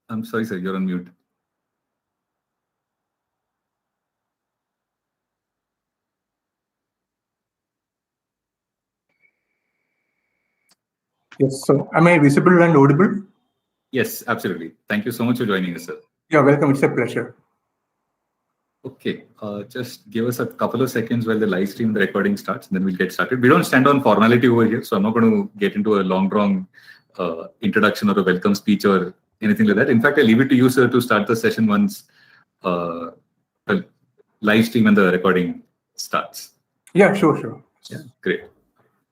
I'm sorry, sir, you're on mute. Yes, so am I visible and audible? Yes, absolutely. Thank you so much for joining us, sir. Yeah, welcome. It's a pleasure. Okay, just give us a couple of seconds while the live stream, the recording starts, and then we'll get started. We don't stand on formality over here, so I'm not going to get into a long, drawn introduction or a welcome speech or anything like that. In fact, I leave it to you, sir, to start the session once the live stream and the recording starts. Yeah, sure. Yeah, great.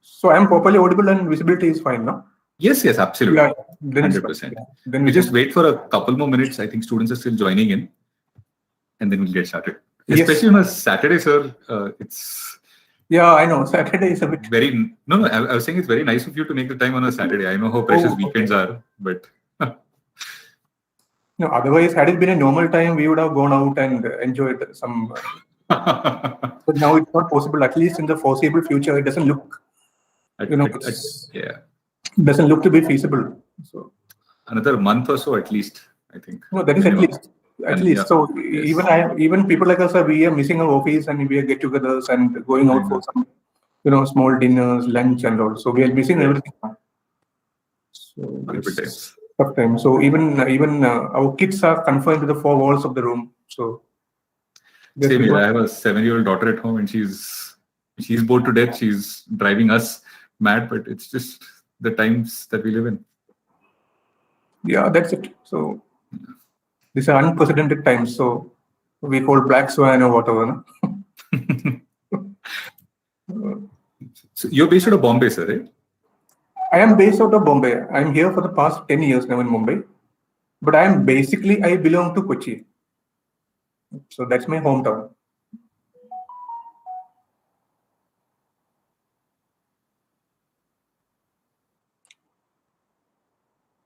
So I'm properly audible and visibility is fine, no? Yes, absolutely. Yeah, then 100%. Yeah. Then we just wait for a couple more minutes. I think students are still joining in, and then we'll get started. Especially on a Saturday, sir. It's yeah, I know. Saturday is a bit very no. I was saying it's very nice of you to make the time on a Saturday. I know how precious weekends are, but no. Otherwise, had it been a normal time, we would have gone out and enjoyed some. But now it's not possible. At least in the foreseeable future, it doesn't look. Doesn't look to be feasible. So another month or so, at least. I think. No, that is at least. At least. Yeah, so yes. even people like us, we are missing our office and we are get-togethers and going out for some, small dinners, lunch, and all. So we are missing everything. So it's tough time. So even our kids are confined to the four walls of the room. So same here. I have a 7-year-old daughter at home, and she's bored to death. She's driving us mad, but it's just the times that we live in. Yeah, that's it. So. These are unprecedented times, so we call black swan or whatever. No? So you're based out of Bombay, sir, right? I am based out of Bombay. I'm here for the past 10 years now in Mumbai. But I belong to Kochi. So that's my hometown.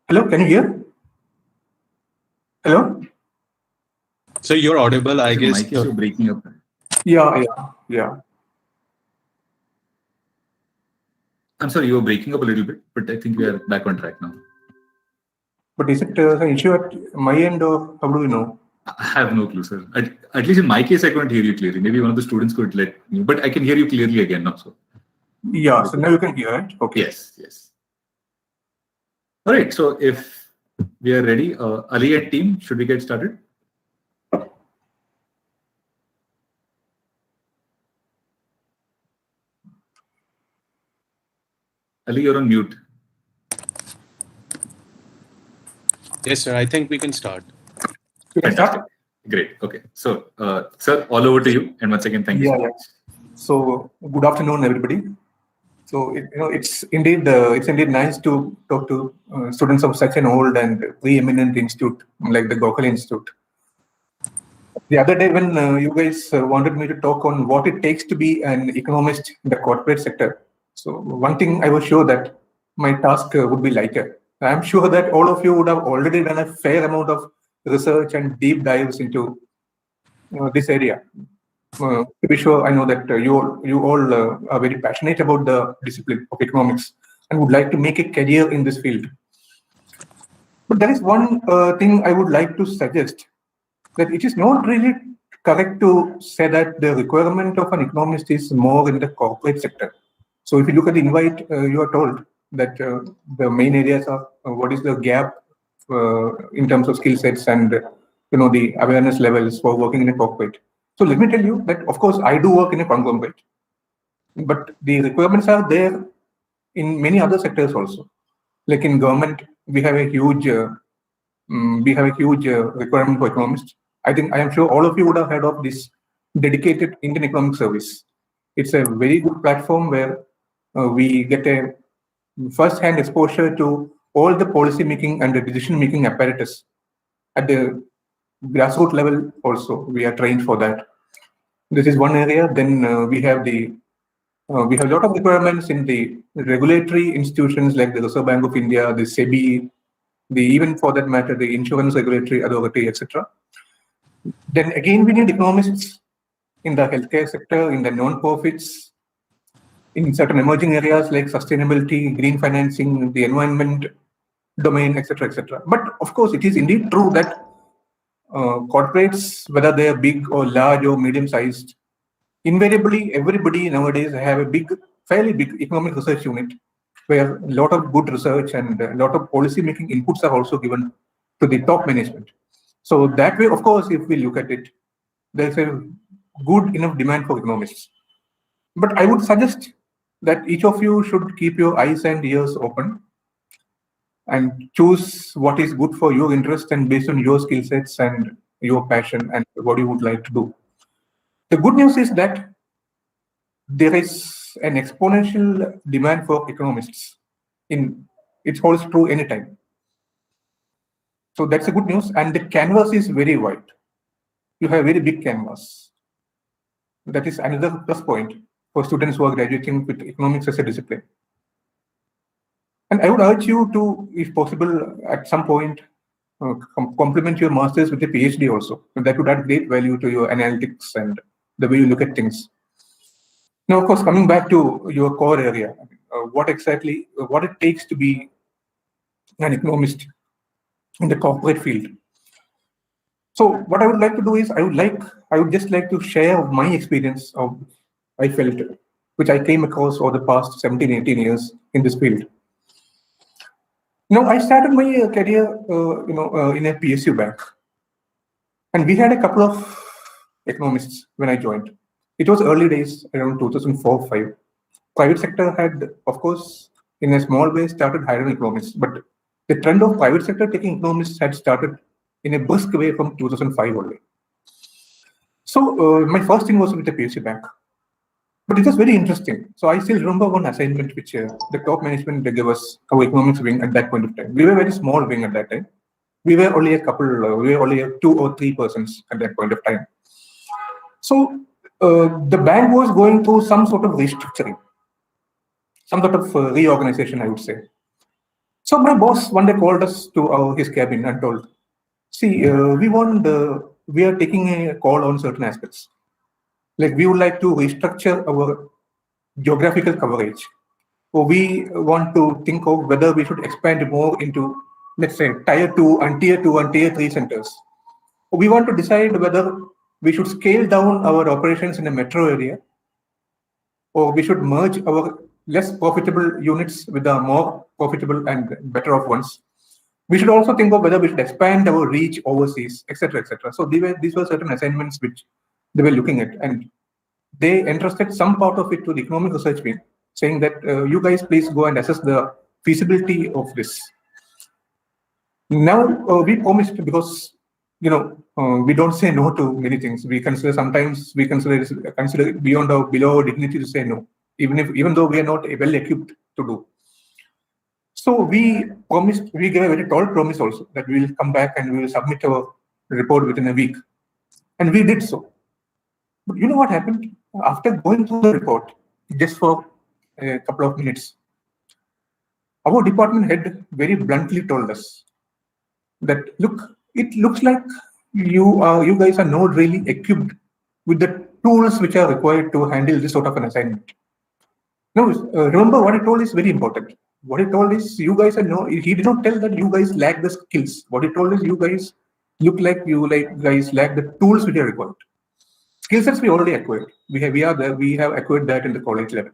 Hello, can you hear? Hello? So you're audible, I guess. You're breaking up. Yeah. I'm sorry, you were breaking up a little bit, but I think we are back on track now. But is it an issue at my end, or how do we know? I have no clue, sir. At least in my case, I couldn't hear you clearly. Maybe one of the students could let me, but I can hear you clearly again now. So. Yeah, so now you can hear it. Okay. Yes. All right, so if we are ready, Ali and team, should we get started? Ali, you're on mute. Yes, sir. I think we can start. Fantastic. Great. Okay. So, sir, all over to you. And once again, thank you so much. So, good afternoon, everybody. So it's indeed nice to talk to students of such an old and preeminent institute like the Gokhale Institute. The other day when you guys wanted me to talk on what it takes to be an economist in the corporate sector, so one thing I was sure that my task would be lighter. I'm sure that all of you would have already done a fair amount of research and deep dives into this area. To be sure, I know that you all are very passionate about the discipline of economics and would like to make a career in this field. But there is one thing I would like to suggest, that it is not really correct to say that the requirement of an economist is more in the corporate sector. So if you look at the invite, you are told that the main areas are what is the gap in terms of skill sets and the awareness levels for working in a corporate. So let me tell you that, of course, I do work in a conglomerate, but the requirements are there in many other sectors also. Like in government, we have a huge requirement for economists. I am sure all of you would have heard of this dedicated Indian Economic Service. It's a very good platform where we get a first-hand exposure to all the policy making and the decision-making apparatus at the grassroots level. Also, we are trained for that. This is one area. Then we have a lot of requirements in the regulatory institutions like the Reserve Bank of India, the SEBI, even for that matter, the Insurance Regulatory Authority, etc. Then again, we need economists in the healthcare sector, in the non-profits, in certain emerging areas like sustainability, green financing, the environment domain, etc., etc. But of course, it is indeed true that corporates, whether they are big or large or medium-sized, invariably everybody nowadays have a fairly big economic research unit where a lot of good research and a lot of policy-making inputs are also given to the top management. So that way, of course, if we look at it, there's a good enough demand for economists. But I would suggest that each of you should keep your eyes and ears open and choose what is good for your interest and based on your skill sets and your passion and what you would like to do. The good news is that there is an exponential demand for economists. It holds true anytime. So that's the good news. And the canvas is very wide. You have a very big canvas. That is another plus point for students who are graduating with economics as a discipline. And I would urge you to, if possible, at some point, complement your master's with a PhD also. That would add great value to your analytics and the way you look at things. Now, of course, coming back to your core area, what it takes to be an economist in the corporate field. So what I would like to do is I would just like to share my experience of I felt, which I came across over the past 17, 18 years in this field. Now, I started my career, in a PSU bank, and we had a couple of economists when I joined. It was early days, around 2004-05. Private sector had, of course, in a small way, started hiring economists, but the trend of private sector taking economists had started in a brisk way from 2005 only. So my first thing was with the PSU bank. But it was very interesting. So I still remember one assignment which the top management gave us, our economics wing at that point of time. We were a very small wing at that time. We were only we were only 2 or 3 persons at that point of time. So the bank was going through some sort of restructuring, some sort of reorganization, I would say. So my boss one day called us to his cabin and told, see, we are taking a call on certain aspects. Like we would like to restructure our geographical coverage. So we want to think of whether we should expand more into, let's say, tier 2 and tier 3 centers. We want to decide whether we should scale down our operations in a metro area, or we should merge our less profitable units with the more profitable and better off ones. We should also think of whether we should expand our reach overseas, etc., etc. So these were certain assignments which they were looking at, and they entrusted some part of it to the economic research wing, saying that you guys please go and assess the feasibility of this. Now we promised, because we don't say no to many things. Sometimes we consider it beyond below our dignity to say no. even though we are not well equipped to do. So we gave a very tall promise also that we will come back and we will submit our report within a week. And we did so. But you know what happened? After going through the report, just for a couple of minutes, our department head very bluntly told us that, look, it looks like you guys are not really equipped with the tools which are required to handle this sort of an assignment. Now, remember what he told is very important. What he told is he did not tell that you guys lack the skills. What he told is you guys look like guys lack the tools which are required. Skill sets we already acquired. We have acquired that in the college level,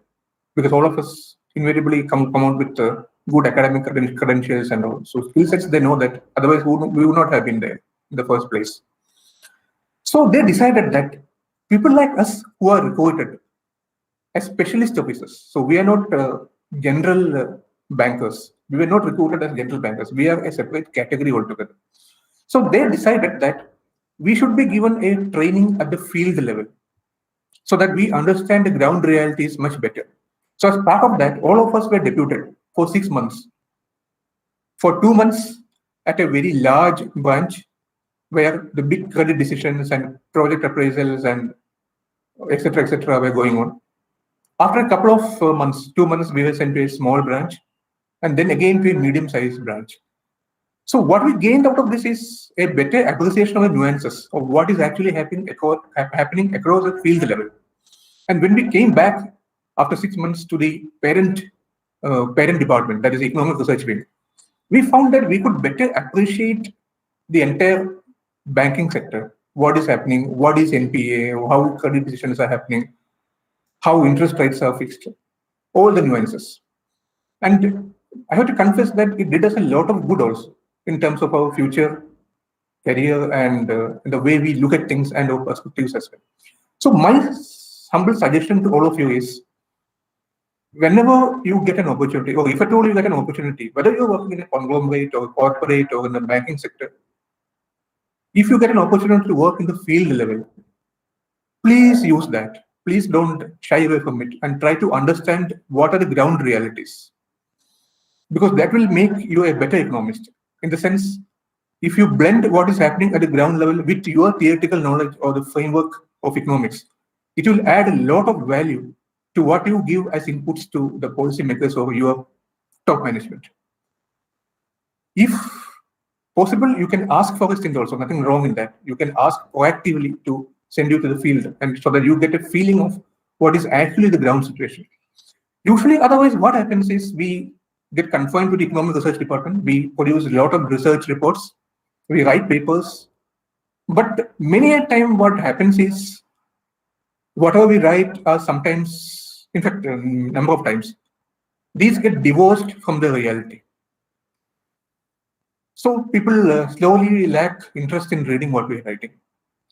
because all of us invariably come out with good academic credentials and all. So skill sets, they know that, otherwise we would not have been there in the first place. So they decided that people like us who are recruited as specialist officers, so we are not general bankers. We were not recruited as general bankers. We are a separate category altogether. So they decided that we should be given a training at the field level so that we understand the ground realities much better. So as part of that, all of us were deputed for 6 months. For 2 months at a very large branch where the big credit decisions and project appraisals and etc. were going on. After a couple of months, 2 months, we were sent to a small branch, and then again to a medium-sized branch. So what we gained out of this is a better appreciation of the nuances of what is actually happening across the field level. And when we came back after 6 months to the parent department, that is economic research wing, we found that we could better appreciate the entire banking sector, what is happening, what is NPA, how credit decisions are happening, how interest rates are fixed, all the nuances. And I have to confess that it did us a lot of good also in terms of our future career and the way we look at things and our perspectives as well. So my humble suggestion to all of you is, whenever you get an opportunity, or if at all you get an opportunity, whether you're working in a conglomerate or corporate or in the banking sector, if you get an opportunity to work in the field level, please use that. Please don't shy away from it and try to understand what are the ground realities. Because that will make you a better economist. In the sense, if you blend what is happening at the ground level with your theoretical knowledge or the framework of economics, it will add a lot of value to what you give as inputs to the policymakers or your top management. If possible, you can ask for a stint also, nothing wrong in that. You can ask proactively to send you to the field, and so that you get a feeling of what is actually the ground situation. Usually, otherwise, what happens is we get confined to the economic research department. We produce a lot of research reports. We write papers. But many a time what happens is, whatever we write are sometimes, in fact, a number of times, these get divorced from the reality. So people slowly lack interest in reading what we're writing.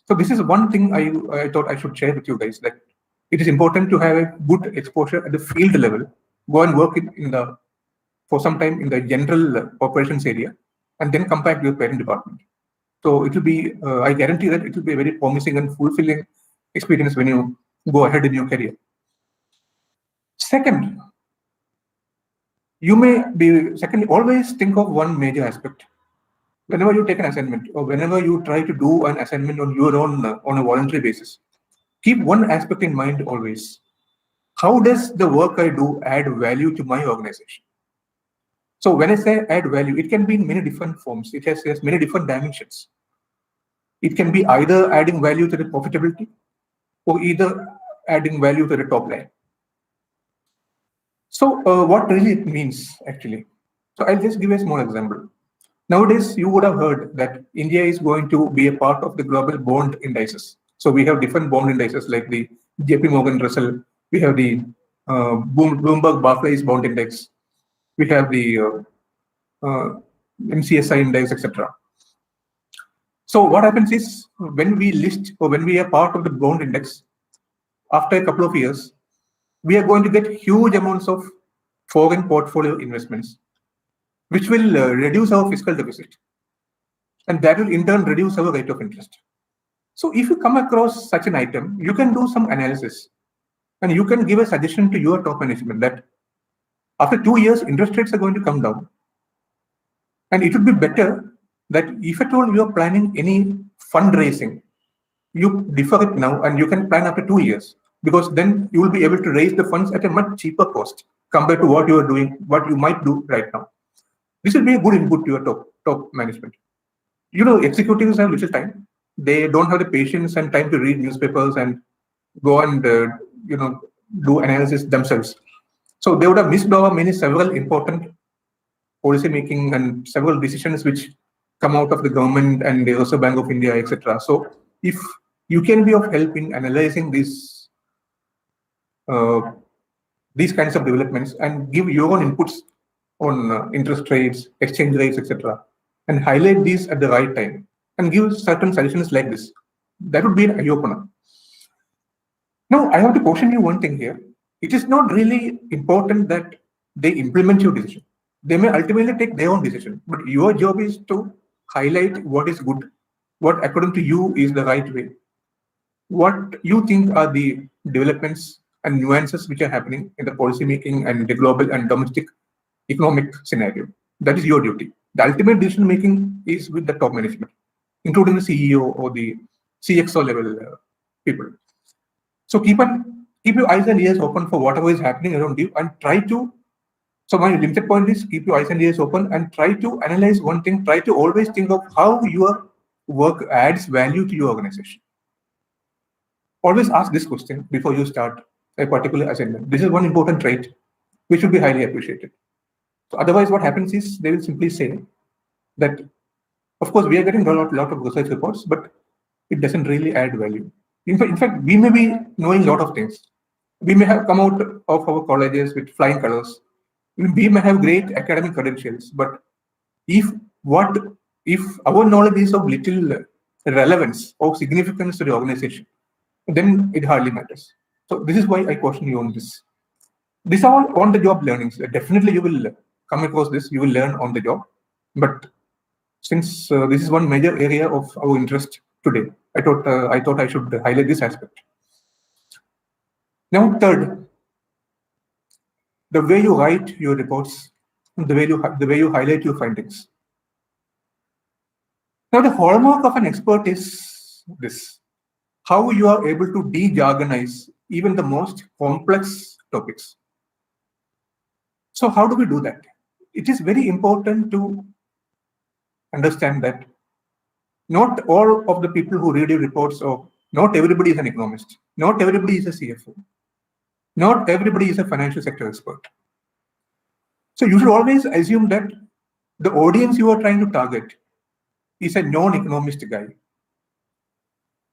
So this is one thing I thought I should share with you guys, that it is important to have a good exposure at the field level. Go and work for some time in the general operations area, and then come back to your parent department. So it will be, I guarantee that it will be a very promising and fulfilling experience when you go ahead in your career. Second, always think of one major aspect. Whenever you take an assignment or whenever you try to do an assignment on your own on a voluntary basis, keep one aspect in mind always. How does the work I do add value to my organization? So when I say add value, it can be in many different forms. It has many different dimensions. It can be either adding value to the profitability or either adding value to the top line. So what really it means actually? So I'll just give a small example. Nowadays, you would have heard that India is going to be a part of the global bond indices. So we have different bond indices like the JP Morgan Russell, we have the Bloomberg Barclays Bond Index, we have the MCSI Index, etc. So what happens is, when we list or when we are part of the bond index, after a couple of years, we are going to get huge amounts of foreign portfolio investments, which will reduce our fiscal deficit. And that will in turn reduce our rate of interest. So if you come across such an item, you can do some analysis And you can give a suggestion to your top management that after 2 years, interest rates are going to come down. And it would be better that if at all you are planning any fundraising, you defer it now and you can plan after 2 years, because then you will be able to raise the funds at a much cheaper cost compared to what you are doing, what you might do right now. This will be a good input to your top management. Executives have little time. They don't have the patience and time to read newspapers and go and do analysis themselves. So they would have missed over several important policy making and several decisions which come out of the government and the Reserve Bank of India, etc. So if you can be of help in analyzing these kinds of developments and give your own inputs on interest rates, exchange rates, etc., and highlight these at the right time and give certain suggestions like this, that would be an eye-opener. Now, I have to caution you one thing here. It is not really important that they implement your decision. They may ultimately take their own decision, but your job is to highlight what is good, what according to you is the right way, what you think are the developments and nuances which are happening in the policy making and the global and domestic economic scenario. That is your duty. The ultimate decision making is with the top management, including the CEO or the CXO level people. So keep your eyes and ears open for whatever is happening around you and try to. So my limited point is keep your eyes and ears open and try to analyze one thing. Try to always think of how your work adds value to your organization. Always ask this question before you start a particular assignment. This is one important trait which will be highly appreciated. So otherwise, what happens is they will simply say that, of course, we are getting a lot of research reports, but it doesn't really add value. In fact, we may be knowing a lot of things. We may have come out of our colleges with flying colors. We may have great academic credentials, but if our knowledge is of little relevance or significance to the organization, then it hardly matters. So this is why I caution you on this. These are all on-the-job learnings. Definitely, you will come across this. You will learn on the job. But since this is one major area of our interest today, I thought I should highlight this aspect. Now, third, the way you write your reports, the way you highlight your findings. Now, the hallmark of an expert is this: how you are able to de-jargonize even the most complex topics. So how do we do that? It is very important to understand that not all of the people who read your reports, or not everybody is an economist, not everybody is a CFO, not everybody is a financial sector expert. So you should always assume that the audience you are trying to target is a non-economist guy.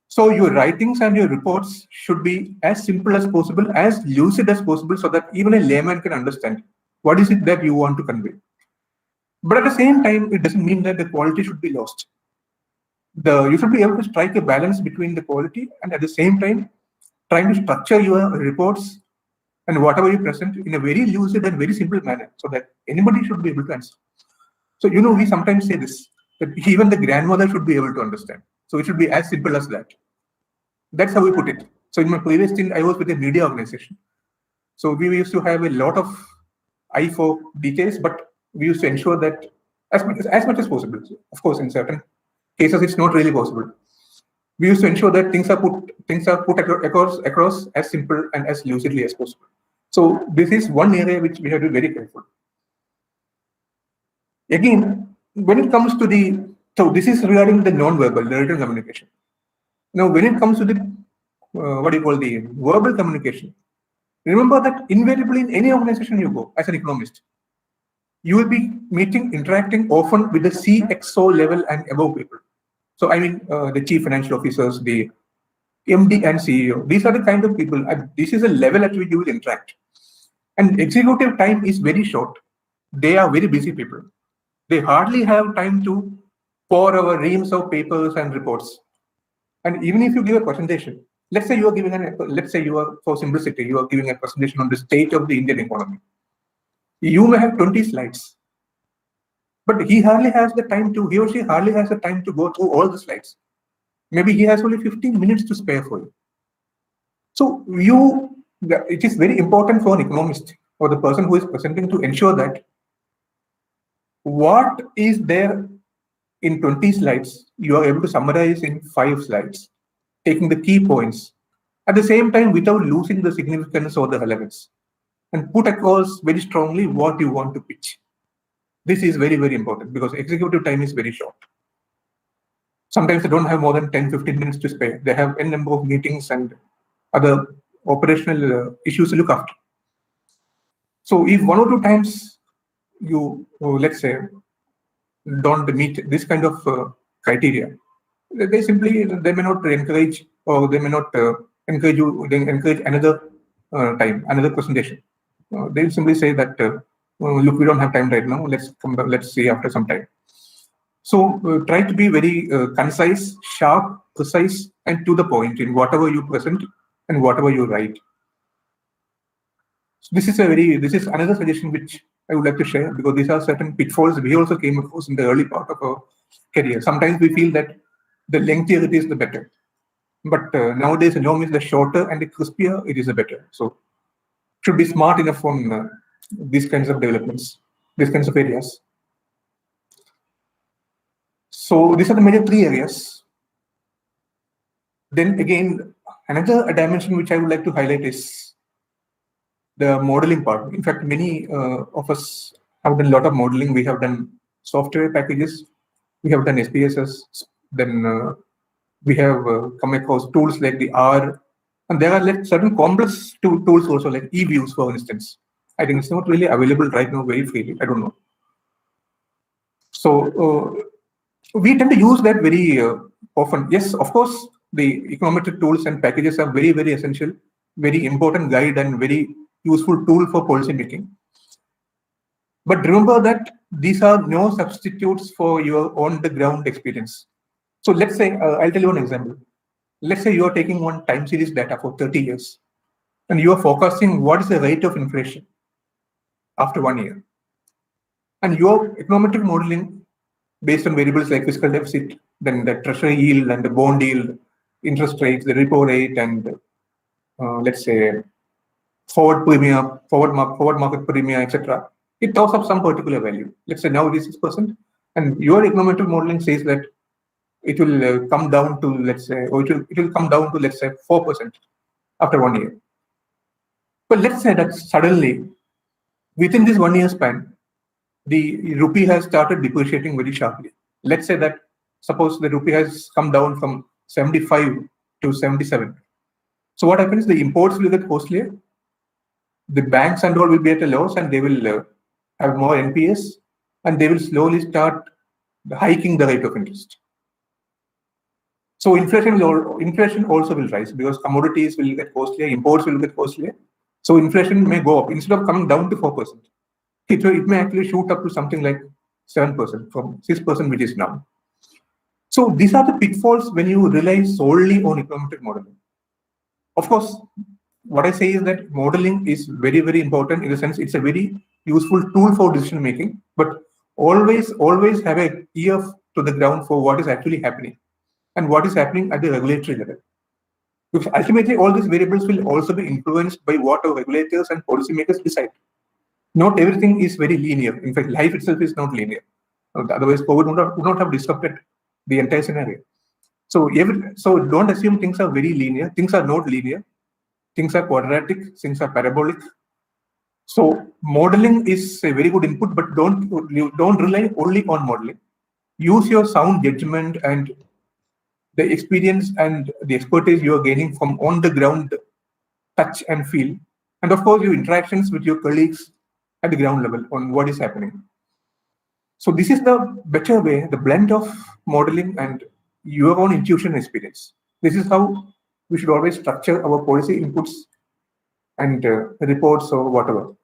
So your writings and your reports should be as simple as possible, as lucid as possible, so that even a layman can understand what is it that you want to convey. But at the same time, it doesn't mean that the quality should be lost. You should be able to strike a balance between the quality and at the same time trying to structure your reports and whatever you present in a very lucid and very simple manner, so that anybody should be able to answer. So, we sometimes say this, that even the grandmother should be able to understand. So it should be as simple as that. That's how we put it. So in my previous stint, I was with a media organization. So we used to have a lot of eye for details, but we used to ensure that as much as possible. Of course, in certain cases, it's not really possible. We used to ensure that things are put across as simple and as lucidly as possible. So this is one area which we have to be very careful. Again, when it comes to so this is regarding the non-verbal, the written communication. Now, when it comes to the the verbal communication, remember that invariably in any organization you go as an economist, you will be interacting often with the CXO level and above people. So I mean the chief financial officers, the MD and CEO. These are the kind of people. This is a level at which you will interact. And executive time is very short. They are very busy people. They hardly have time to pour over reams of papers and reports. And even if you give a presentation, let's say for simplicity, you are giving a presentation on the state of the Indian economy. You may have 20 slides, but he or she hardly has the time to go through all the slides. Maybe he has only 15 minutes to spare for you. So you it is very important for an economist or the person who is presenting to ensure that what is there in 20 slides, you are able to summarize in 5 slides, taking the key points at the same time without losing the significance or the relevance, and put across very strongly what you want to pitch. This is very, very important because executive time is very short. Sometimes they don't have more than 10-15 minutes to spare. They have n number of meetings and other operational issues to look after. So if 1 or 2 times you, let's say, don't meet this kind of criteria, they may not encourage, or they may not encourage you, they encourage another time, another presentation. They'll simply say that, look, we don't have time right now, let's come back, let's see after some time. So try to be very concise, sharp, precise, and to the point in whatever you present and whatever you write. So this is another suggestion which I would like to share, because these are certain pitfalls we also came across in the early part of our career. Sometimes we feel that the lengthier it is, the better. But nowadays, the norm is the shorter and the crispier it is, the better. So should be smart enough on these kinds of developments, these kinds of areas. So these are the major 3 areas. Then again, another dimension which I would like to highlight is the modeling part. In fact, many of us have done a lot of modeling. We have done software packages, we have done SPSS, then we have come across tools like the R, and there are like certain complex tools also, like eViews, for instance. I think it's not really available right now very freely. I don't know. So we tend to use that very often. Yes, of course, the econometric tools and packages are very, very essential, very important guide and very useful tool for policy making. But remember that these are no substitutes for your on-the-ground experience. So let's say, I'll tell you an example. Let's say you are taking one time series data for 30 years, and you are forecasting what is the rate of inflation after 1 year. And your econometric modeling based on variables like fiscal deficit, then the treasury yield and the bond yield, interest rates, the repo rate, and let's say forward market premium, etc. It throws up some particular value. Let's say now it is 6%, and your econometric modeling says that it will come down to, let's say, or it will come down to, let's say, 4% after 1 year. But let's say that suddenly, within this 1 year span, the rupee has started depreciating very sharply. Let's say that, suppose the rupee has come down from 75 to 77. So what happens? The imports will get costlier. The banks and all will be at a loss, and they will have more NPS, and they will slowly start hiking the rate of interest. So inflation also will rise because commodities will get costlier, imports will get costlier. So inflation may go up. Instead of coming down to 4%, it may actually shoot up to something like 7% from 6%, which is now. So these are the pitfalls when you rely solely on econometric modeling. Of course, what I say is that modeling is very, very important. In the sense, it's a very useful tool for decision making, but always have an ear to the ground for what is actually happening and what is happening at the regulatory level. Because ultimately, all these variables will also be influenced by what our regulators and policymakers decide. Not everything is very linear. In fact, life itself is not linear. Otherwise, COVID would not have disrupted the entire scenario. So don't assume things are very linear. Things are not linear. Things are quadratic. Things are parabolic. So modeling is a very good input, but don't rely only on modeling. Use your sound judgment and the experience and the expertise you are gaining from on the ground touch and feel, and of course your interactions with your colleagues at the ground level on what is happening. So this is the better way, the blend of modeling and your own intuition experience. This is how we should always structure our policy inputs and reports or whatever.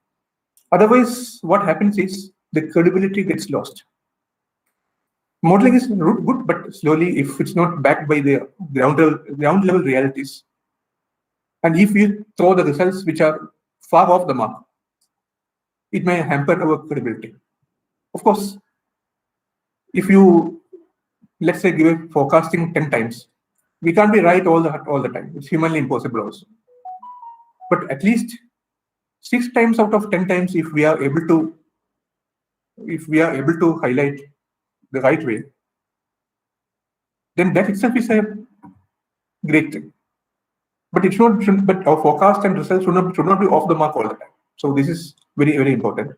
Otherwise, what happens is the credibility gets lost. Modeling is good, but slowly, if it's not backed by the ground level realities, and if you throw the results which are far off the mark, it may hamper our credibility. Of course, if you, let's say, give a forecasting 10 times, we can't be right all the time. It's humanly impossible also. But at least 6 times out of 10 times, if we are able to highlight the right way, then that itself is a great thing. But it but our forecast and results should not be off the mark all the time. So this is very, very important.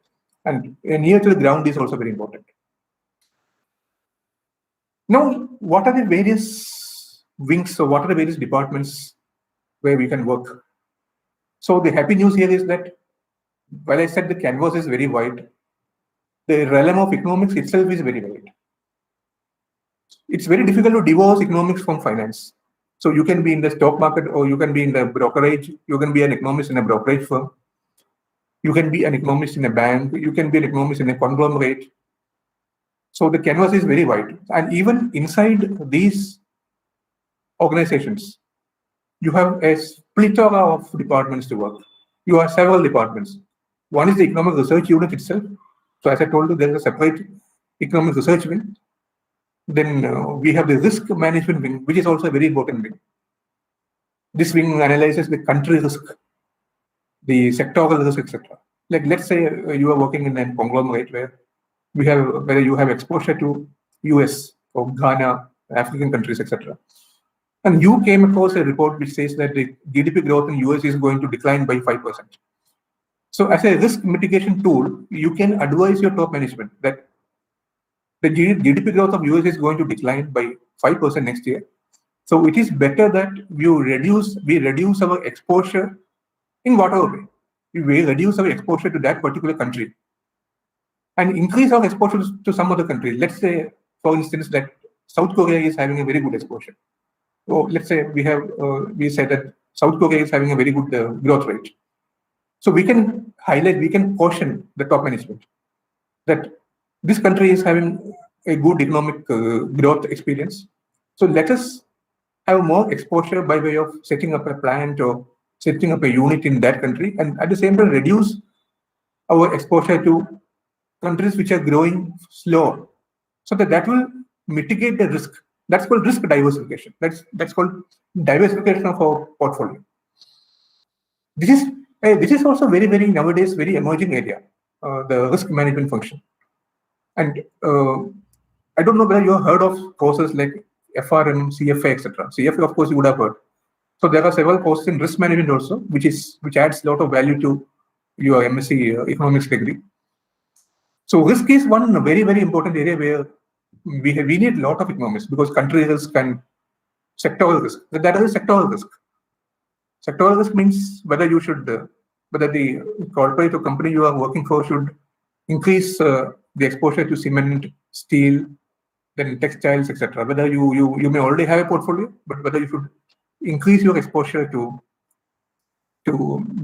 And near to the ground is also very important. Now, what are the various wings? So what are the various departments where we can work? So the happy news here is that, while I said the canvas is very wide, the realm of economics itself is very wide. It's very difficult to divorce economics from finance. So you can be in the stock market, or you can be in the brokerage. You can be an economist in a brokerage firm. You can be an economist in a bank. You can be an economist in a conglomerate. So the canvas is very wide. And even inside these organizations, you have a plethora of departments to work. You have several departments. One is the economic research unit itself. So as I told you, there is a separate economic research wing. Then we have the risk management wing, which is also a very important wing. This wing analyzes the country risk, the sectoral risk, etc. Like, let's say you are working in a conglomerate where you have exposure to US or Ghana, African countries, etc. And you came across a report which says that the GDP growth in US is going to decline by 5%. So as a risk mitigation tool, you can advise your top management that the GDP growth of US is going to decline by 5% next year. So it is better that we reduce our exposure in whatever way. We reduce our exposure to that particular country and increase our exposure to some other country. Let's say, for instance, that South Korea is having a very good exposure. Or let's say we said that South Korea is having a very good growth rate. So we can caution the top management that this country is having a good economic growth experience. So let us have more exposure by way of setting up a plant or setting up a unit in that country, and at the same time reduce our exposure to countries which are growing slower, so that will mitigate the risk. That's called risk diversification. That's called diversification of our portfolio. This is also very, very nowadays very emerging area, the risk management function. And I don't know whether you have heard of courses like FRM, CFA, etc. CFA, of course, you would have heard. So there are several courses in risk management also, which adds a lot of value to your MSc economics degree. So risk is one very, very important area where we need a lot of economics, because country risk and sectoral risk. That is sectoral risk. Sectoral risk means whether the corporate or company you are working for should increase the exposure to cement, steel, then textiles, etc. Whether you may already have a portfolio, but whether you should increase your exposure to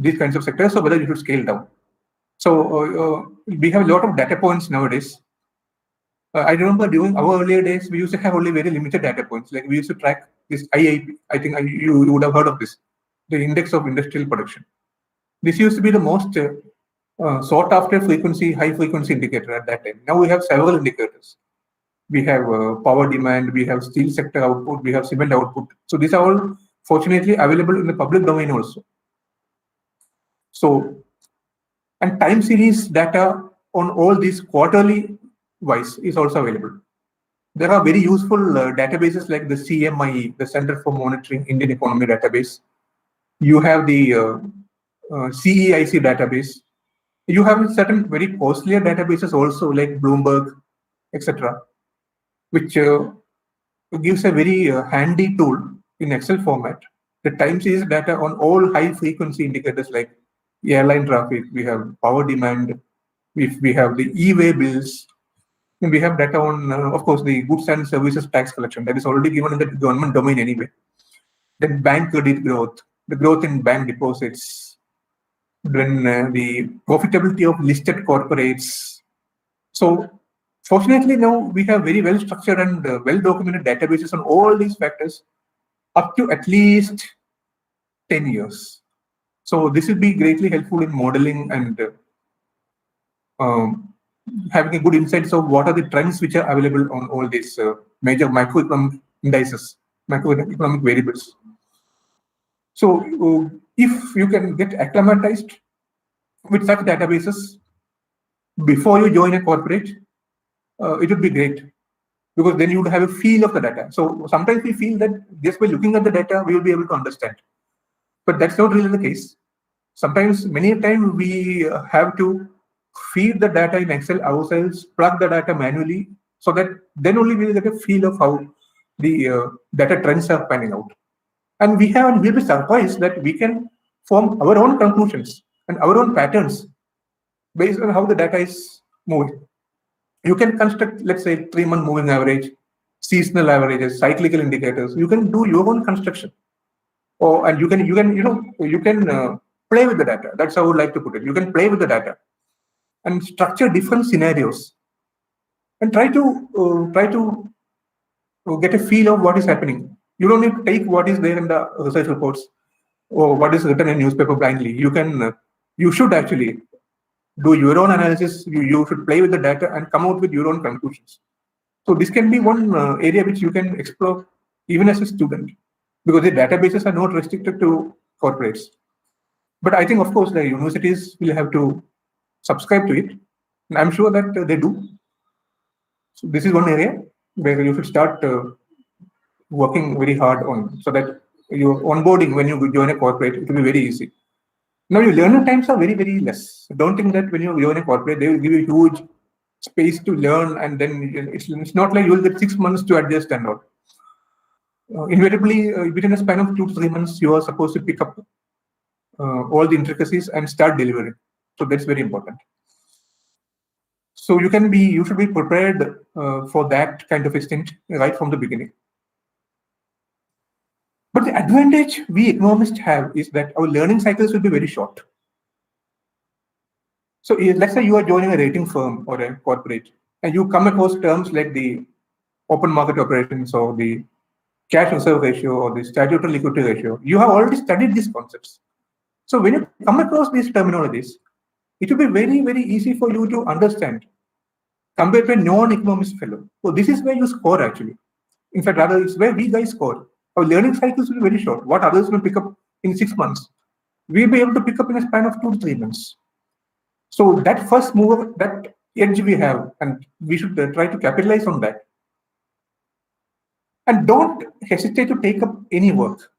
these kinds of sectors, or whether you should scale down. So we have a lot of data points nowadays. I remember during our earlier days, we used to have only very limited data points. Like we used to track this IIP. I think you would have heard of this, the Index of Industrial Production. This used to be the most sought after high frequency indicator at that time. Now we have several indicators. We have power demand, we have steel sector output, we have cement output. So these are all fortunately available in the public domain also. So, and time series data on all these quarterly wise is also available. There are very useful databases like the CMIE, the Center for Monitoring Indian Economy database. You have the CEIC database. You have certain very costlier databases also like Bloomberg, etc., which gives a very handy tool in Excel format. The time series data on all high frequency indicators like airline traffic, we have power demand, we have the e-way bills, and we have data on, of course, the goods and services tax collection that is already given in the government domain anyway. Then bank credit growth, the growth in bank deposits, then the profitability of listed corporates. So fortunately, now we have very well structured and well documented databases on all these factors up to at least 10 years. So this will be greatly helpful in modeling and having a good insights of what are the trends which are available on all these major macroeconomic indices, macroeconomic variables. So if you can get acclimatized with such databases before you join a corporate, it would be great, because then you would have a feel of the data. So sometimes we feel that just by looking at the data, we will be able to understand. But that's not really the case. Sometimes, many a time, we have to feed the data in Excel ourselves, plug the data manually, so that then only we will get a feel of how the data trends are panning out. And we'll be surprised that we can form our own conclusions and our own patterns based on how the data is moving. You can construct, let's say, 3-month moving average, seasonal averages, cyclical indicators. You can do your own construction, and you can play with the data. That's how I would like to put it. You can play with the data and structure different scenarios and try to get a feel of what is happening. You don't need to take what is there in the research reports or what is written in newspaper blindly. You should actually do your own analysis. You should play with the data and come out with your own conclusions. So this can be one area which you can explore even as a student, because the databases are not restricted to corporates. But I think, of course, the universities will have to subscribe to it. And I'm sure that they do. So this is one area where you should start working very hard on, so that your onboarding when you join a corporate, it will be very easy. Now, your learning times are very, very less. Don't think that when you join a corporate, they will give you huge space to learn, and then it's not like you will get 6 months to adjust and all. Invariably, within a span of 2 to 3 months, you are supposed to pick up all the intricacies and start delivering. So that's very important. So you should be prepared for that kind of a stint right from the beginning. But the advantage we economists have is that our learning cycles will be very short. So let's say you are joining a rating firm or a corporate, and you come across terms like the open market operations or the cash reserve ratio or the statutory liquidity ratio. You have already studied these concepts. So when you come across these terminologies, it will be very, very easy for you to understand compared to a non-economist fellow. So this is where you score actually. In fact, rather, it's where we guys score. Our learning cycles will be very short. What others will pick up in 6 months, we'll be able to pick up in a span of 2 to 3 months. So that first move, that edge we have, and we should try to capitalize on that. And don't hesitate to take up any work.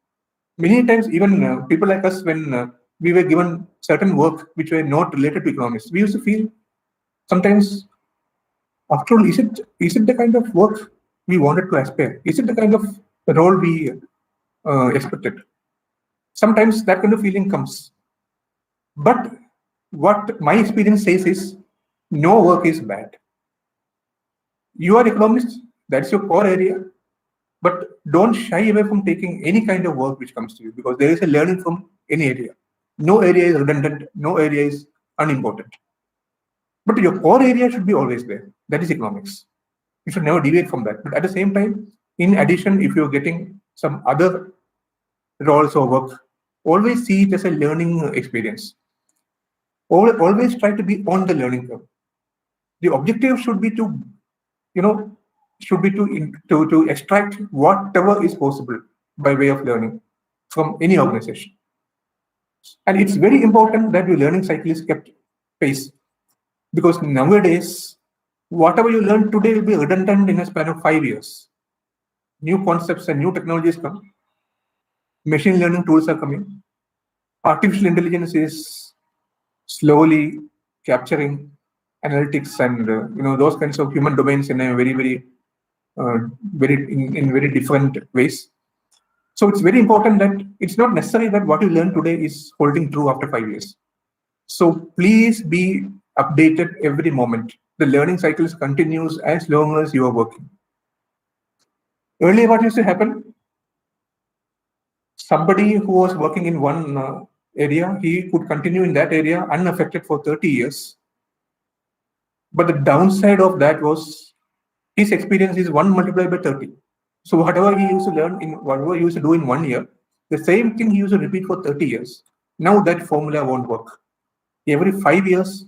Many times, even people like us, when we were given certain work which were not related to economics, we used to feel sometimes, after all, is it the kind of work we wanted to aspire? Is it the kind of role we expected? Sometimes that kind of feeling comes. But what my experience says is, no work is bad. You are economist, that's your core area, but don't shy away from taking any kind of work which comes to you, because there is a learning from any area. No area is redundant, no area is unimportant. But your core area should be always there. That is economics. You should never deviate from that. But at the same time, in addition, if you're getting some other roles or work, always see it as a learning experience. Always try to be on the learning curve. The objective should be to extract whatever is possible by way of learning from any organization. And it's very important that your learning cycle is kept pace, because nowadays, whatever you learn today will be redundant in a span of 5 years. New concepts and new technologies come. Machine learning tools are coming. Artificial intelligence is slowly capturing analytics and those kinds of human domains in a very different ways. So it's very important that it's not necessary that what you learn today is holding true after 5 years. So please be updated every moment. The learning cycle continues as long as you are working. Earlier, what used to happen? Somebody who was working in one area, he could continue in that area unaffected for 30 years. But the downside of that was his experience is 1 multiplied by 30. So whatever he used to learn whatever he used to do in 1 year, the same thing he used to repeat for 30 years. Now that formula won't work. Every 5 years,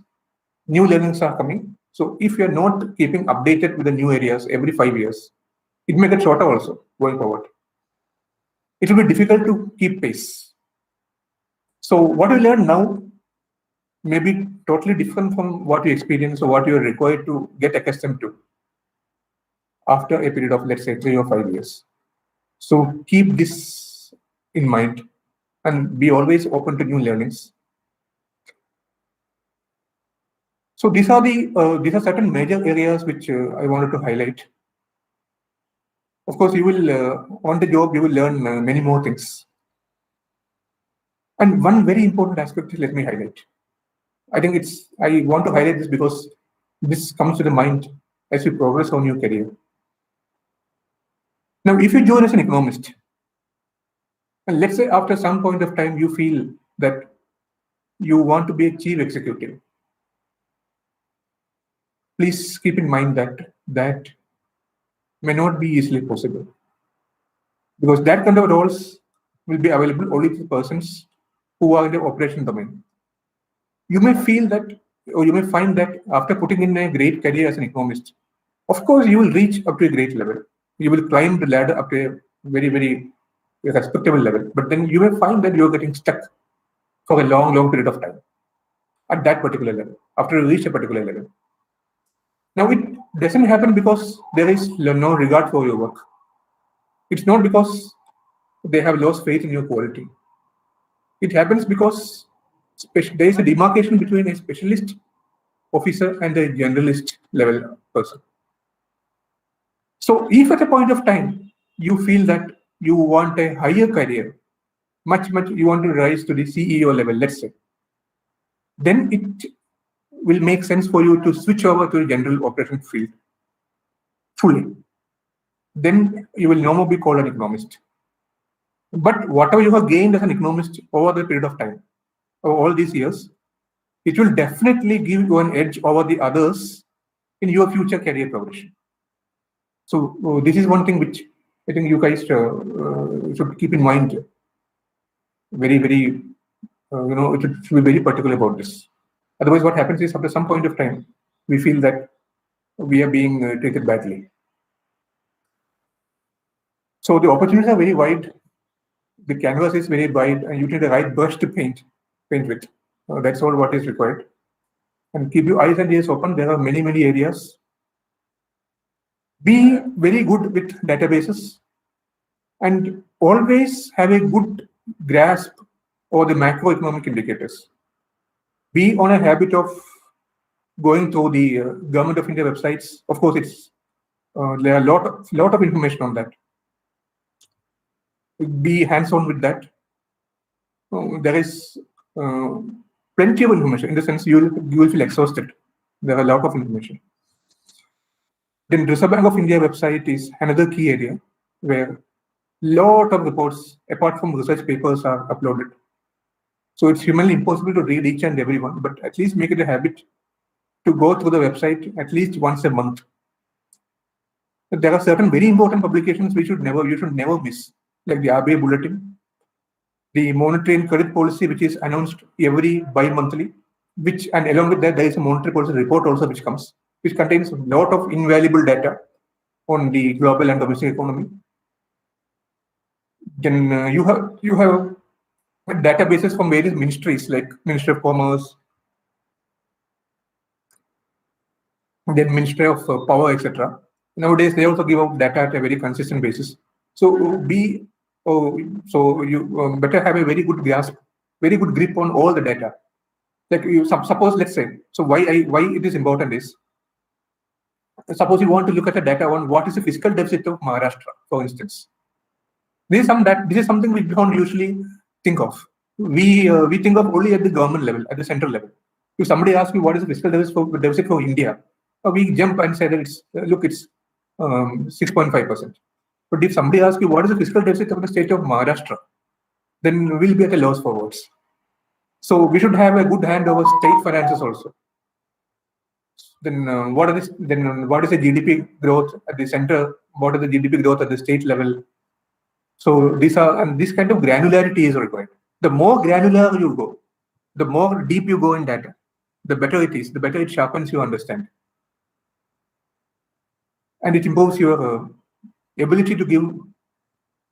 new learnings are coming. So if you're not keeping updated with the new areas every 5 years, it may get shorter also going forward. It will be difficult to keep pace. So what you learn now may be totally different from what you experience or what you are required to get accustomed to after a period of, let's say, 3 or 5 years. So keep this in mind and be always open to new learnings. So these are certain major areas which I wanted to highlight. Of course, you will on the job you will learn many more things. And one very important aspect, let me highlight. I want to highlight this because this comes to the mind as you progress on your career. Now, if you join as an economist, and let's say after some point of time you feel that you want to be a chief executive, please keep in mind that may not be easily possible, because that kind of roles will be available only to persons who are in the operation domain. You may feel that, or you may find that after putting in a great career as an economist, of course you will reach up to a great level. You will climb the ladder up to a very, very respectable level. But then you may find that you're getting stuck for a long, long period of time at that particular level, after you reach a particular level. Now, it doesn't happen because there is no regard for your work. It's not because they have lost faith in your quality. It happens because there is a demarcation between a specialist officer and a generalist level person. So if at a point of time you feel that you want a higher career, much, you want to rise to the CEO level, let's say, then it will make sense for you to switch over to the general operation field fully. Then you will no more be called an economist. But whatever you have gained as an economist over the period of time, over all these years, it will definitely give you an edge over the others in your future career progression. So this is one thing which I think you guys should keep in mind. Very, very, it should be very particular about this. Otherwise, what happens is after some point of time, we feel that we are being treated badly. So the opportunities are very wide. The canvas is very wide, and you need the right brush to paint with. That's all what is required. And keep your eyes and ears open. There are many, many areas. Be very good with databases and always have a good grasp of the macroeconomic indicators. Be on a habit of going through the Government of India websites. Of course, there are a lot of information on that. Be hands-on with that. There is plenty of information. In the sense, you will feel exhausted. There are a lot of information. Then Reserve Bank of India website is another key area where a lot of reports, apart from research papers, are uploaded. So it's humanly impossible to read each and every one, but at least make it a habit to go through the website at least once a month. But there are certain very important publications you should never miss, like the RBI Bulletin, the Monetary and Credit Policy, which is announced every bi-monthly, and along with that, there is a monetary policy report also which comes, which contains a lot of invaluable data on the global and domestic economy. Then you have databases from various ministries like Ministry of Commerce, then Ministry of Power, etc. Nowadays, they also give out data at a very consistent basis. So you better have a very good grasp, very good grip on all the data. Like you suppose, let's say, so why it is important is, suppose you want to look at the data on what is the fiscal deficit of Maharashtra, for instance. This is something we don't usually think of. We think of only at the government level, at the central level. If somebody asks me what is the fiscal deficit for India, we jump and say that it's 6.5%. But if somebody asks you what is the fiscal deficit of the state of Maharashtra, then we'll be at a loss for words. So we should have a good hand over state finances also. Then what is the GDP growth at the center? What is the GDP growth at the state level? So this kind of granularity is required. The more granular you go, the more deep you go in data, the better it is. The better it sharpens your understanding, and it improves your ability to give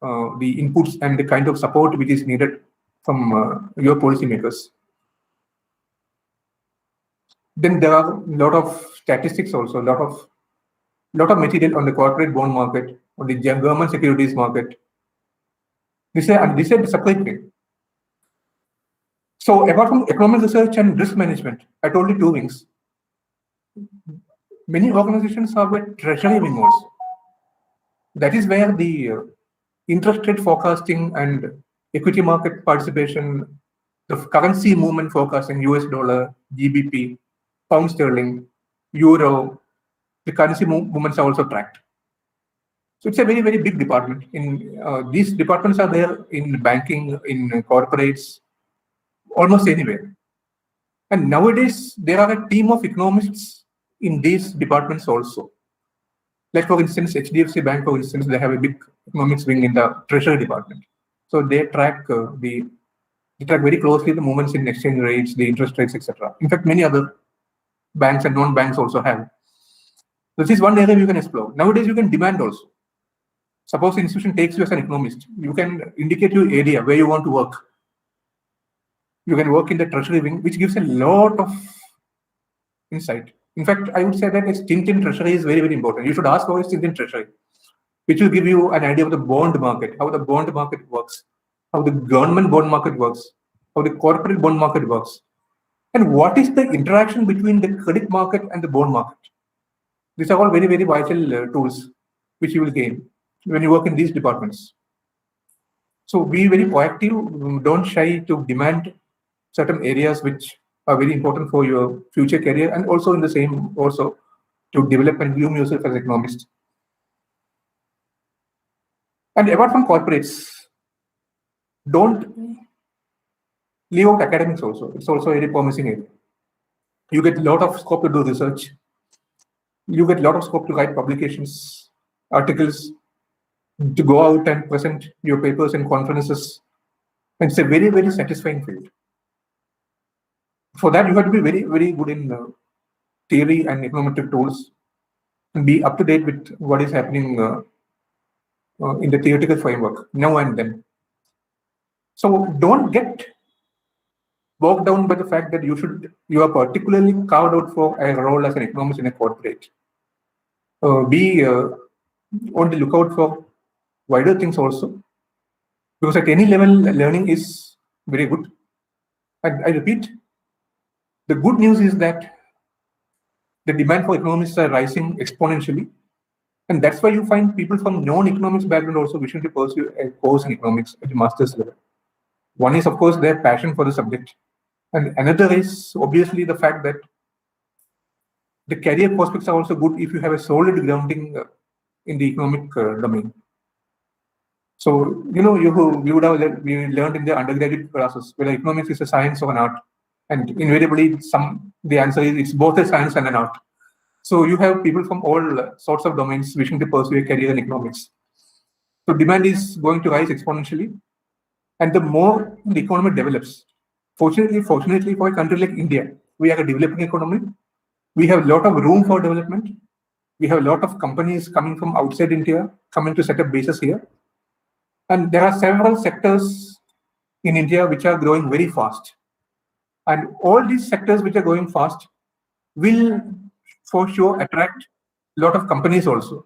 the inputs and the kind of support which is needed from your policymakers. Then there are a lot of statistics also, a lot of material on the corporate bond market, on the government securities market. This is a separate thing. So apart from economic research and risk management, I told you two wings. Many organizations have a treasury wing also. That is where the interest rate forecasting and equity market participation, the currency movement forecasting, US dollar, GBP, pound sterling, euro, the currency movements are also tracked. So it's a very, very big department. These departments are there in banking, in corporates, almost anywhere. And nowadays, there are a team of economists in these departments also. Like for instance, HDFC Bank, for instance, they have a big economics wing in the treasury department. So they track very closely the movements in exchange rates, the interest rates, etc. In fact, many other banks and non-banks also have. This is one area you can explore. Nowadays, you can demand also. Suppose the institution takes you as an economist, you can indicate your area where you want to work. You can work in the treasury wing, which gives a lot of insight. In fact, I would say that a stint in treasury is very, very important. You should ask for a stint in treasury, which will give you an idea of the bond market, how the bond market works, how the government bond market works, how the corporate bond market works, and what is the interaction between the credit market and the bond market. These are all very, very vital tools which you will gain when you work in these departments. So be very proactive, don't shy to demand certain areas which are very important for your future career, and also in the same also to develop and groom yourself as an economist. And apart from corporates, don't leave out academics also. It's also a very promising area. You get a lot of scope to do research. You get a lot of scope to write publications, articles, to go out and present your papers in conferences. And it's a very, very satisfying field. For that, you have to be very, very good in theory and econometric tools and be up to date with what is happening in the theoretical framework now and then. So don't get bogged down by the fact that you are particularly carved out for a role as an economist in a corporate. Be on the lookout for wider things also, because at any level, learning is very good. And I repeat, the good news is that the demand for economists are rising exponentially. And that's why you find people from non-economics background also wishing to pursue a course in economics at the master's level. One is, of course, their passion for the subject. And another is obviously the fact that the career prospects are also good if you have a solid grounding in the economic domain. So, you would have learned in the undergraduate classes whether economics is a science or an art. And invariably, the answer is it's both a science and an art. So you have people from all sorts of domains wishing to pursue a career in economics. So demand is going to rise exponentially. And the more the economy develops, fortunately for a country like India, we are a developing economy. We have a lot of room for development. We have a lot of companies coming from outside India, coming to set up bases here. And there are several sectors in India which are growing very fast. And all these sectors which are going fast will for sure attract a lot of companies also.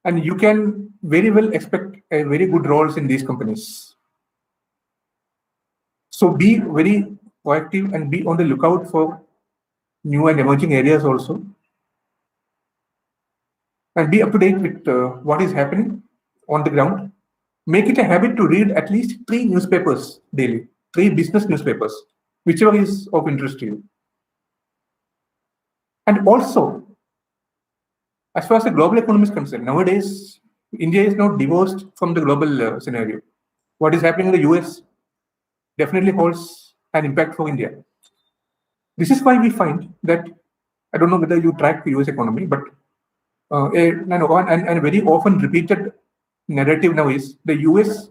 And you can very well expect a very good roles in these companies. So be very proactive and be on the lookout for new and emerging areas also. And be up to date with what is happening on the ground. Make it a habit to read at least 3 newspapers daily, 3 business newspapers, whichever is of interest to you. And also, as far as the global economy is concerned, nowadays, India is not divorced from the global scenario. What is happening in the US definitely holds an impact for India. This is why we find that, I don't know whether you track the US economy, but a very often repeated narrative now is the US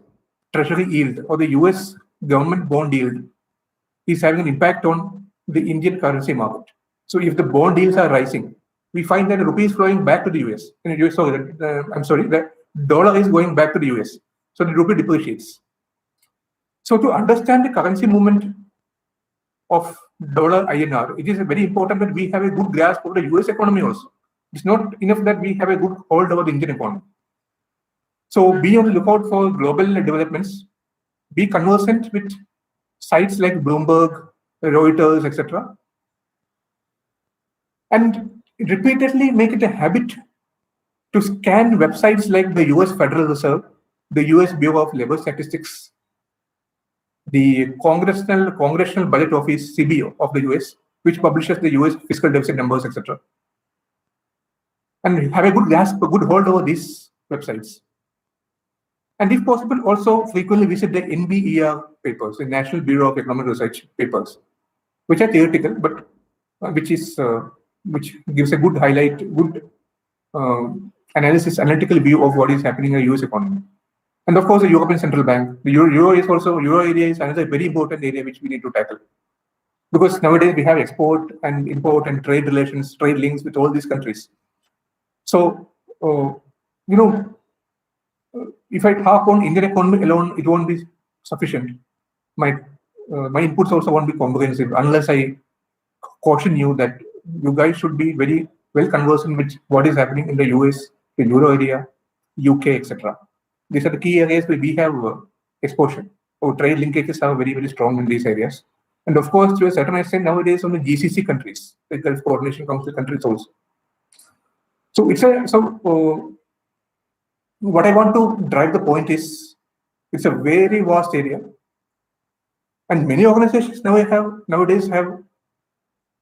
treasury yield or the US government bond yield is having an impact on the Indian currency market. So if the bond yields are rising, we find that the rupee is flowing back to the US. The dollar is going back to the US. So the rupee depreciates. So to understand the currency movement of dollar INR, it is very important that we have a good grasp of the US economy also. It's not enough that we have a good hold over the Indian economy. So be on the lookout for global developments, be conversant with sites like Bloomberg, Reuters, etc. And repeatedly make it a habit to scan websites like the US Federal Reserve, the US Bureau of Labor Statistics, the Congressional Budget Office, CBO of the US, which publishes the US fiscal deficit numbers, etc. And have a good grasp, a good hold over these websites. And if possible, also frequently visit the NBER papers, the National Bureau of Economic Research papers, which are theoretical, but which gives a good highlight, good analytical view of what is happening in the US economy. And of course, the European Central Bank, the Euro area is another very important area which we need to tackle. Because nowadays we have export and import and trade relations, trade links with all these countries. So, if I harp on Indian economy alone, it won't be sufficient. My inputs also won't be comprehensive unless I caution you that you guys should be very well conversant with what is happening in the US, the Euro area, UK, etc. These are the key areas where we have exposure. Our trade linkages are very, very strong in these areas. And of course, to a certain extent, nowadays on the GCC countries, the Gulf Coordination Council countries also. So what I want to drive the point is, it's a very vast area. And many organizations nowadays have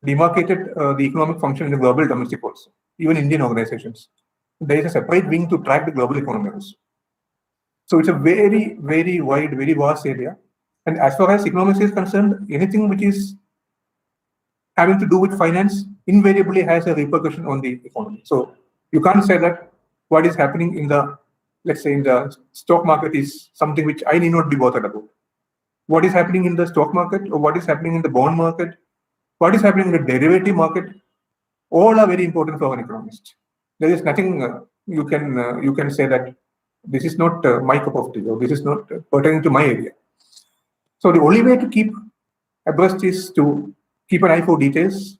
demarcated the economic function in the global domestic also, even Indian organizations. There is a separate wing to track the global economy also. So it's a very, very wide, very vast area. And as far as economics is concerned, anything which is having to do with finance invariably has a repercussion on the economy. So you can't say that what is happening in the, let's say in the stock market is something which I need not be bothered about. What is happening in the stock market, or what is happening in the bond market, what is happening in the derivative market, all are very important for an economist. There is nothing you can say that this is not my cup of tea, or this is not pertaining to my area. So the only way to keep abreast is to keep an eye for details.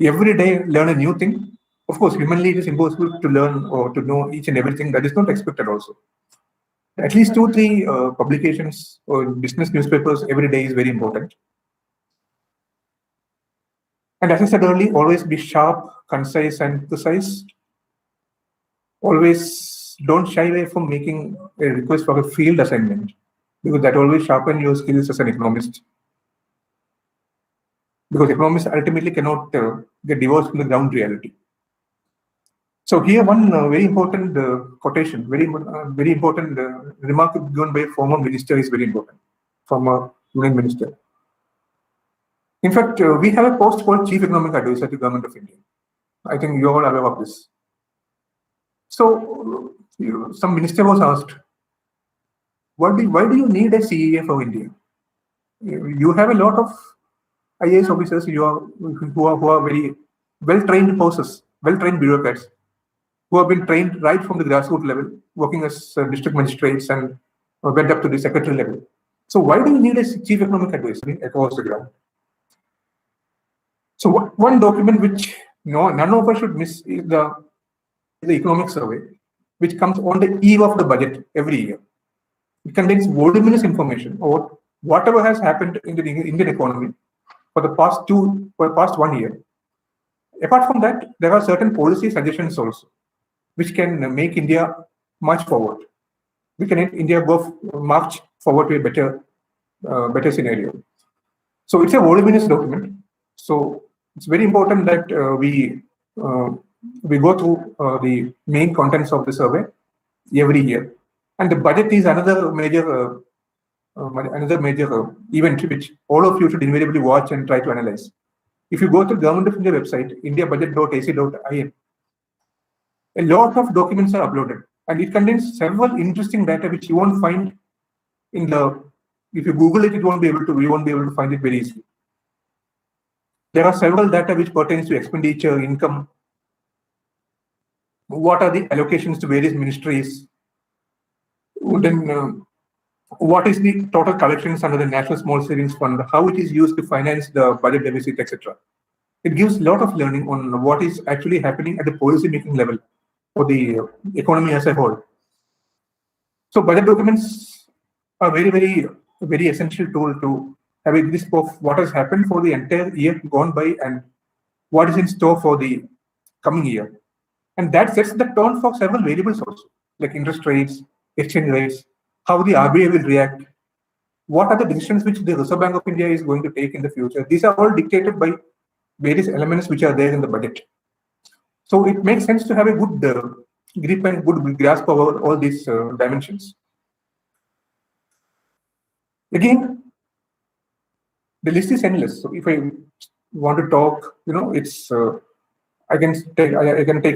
Every day, learn a new thing. Of course, humanly, it is impossible to learn or to know each and everything. That is not expected also. At least 2-3 publications or business newspapers every day is very important. And as I said earlier, always be sharp, concise, and precise. Always don't shy away from making a request for a field assignment, because that always sharpens your skills as an economist. Because economists ultimately cannot get divorced from the ground reality. So here one very important quotation, very important remark given by a former minister is very important, former union minister. In fact, we have a post called Chief Economic Advisor to the Government of India. I think you all are aware of this. So some minister was asked, why do you need a CEA for India? You have a lot of IAS officers who are very well-trained forces, well-trained bureaucrats, who have been trained right from the grassroots level, working as district magistrates and went up to the secretary level. So why do you need a chief economic advisor across the ground? So one document which none of us should miss is the economic survey, which comes on the eve of the budget every year. It contains voluminous information about whatever has happened in the Indian economy for the past 1 year. Apart from that, there are certain policy suggestions also, which can make India march forward. We can make India march forward to a better scenario. So it's a voluminous document. So it's very important that we go through the main contents of the survey every year. And the budget is another major event which all of you should invariably watch and try to analyze. If you go to the Government of India website, indiabudget.ac.in, a lot of documents are uploaded, and it contains several interesting data which you won't find if you Google it, you won't be able to find it very easily. There are several data which pertains to expenditure, income, what are the allocations to various ministries, then what is the total collections under the National Small Savings Fund, how it is used to finance the budget deficit, etc. It gives a lot of learning on what is actually happening at the policy making level for the economy as a whole. So budget documents are very essential tool to have a grasp of what has happened for the entire year gone by and what is in store for the coming year. And that sets the tone for several variables also, like interest rates, exchange rates, how the RBI will react, what are the decisions which the Reserve Bank of India is going to take in the future. These are all dictated by various elements which are there in the budget. So it makes sense to have a good grip and good grasp over all these dimensions. Again, the list is endless. So if I want to talk, it's I can take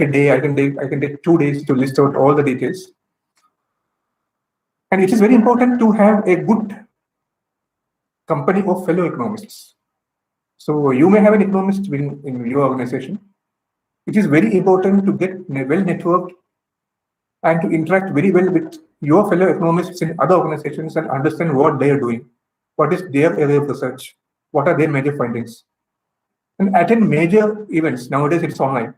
a day, I can take 2 days to list out all the details. And it is very important to have a good company of fellow economists. So you may have an economist in your organization. It is very important to get well networked and to interact very well with your fellow economists in other organizations and understand what they are doing, what is their area of research, what are their major findings. And attend major events. Nowadays it's online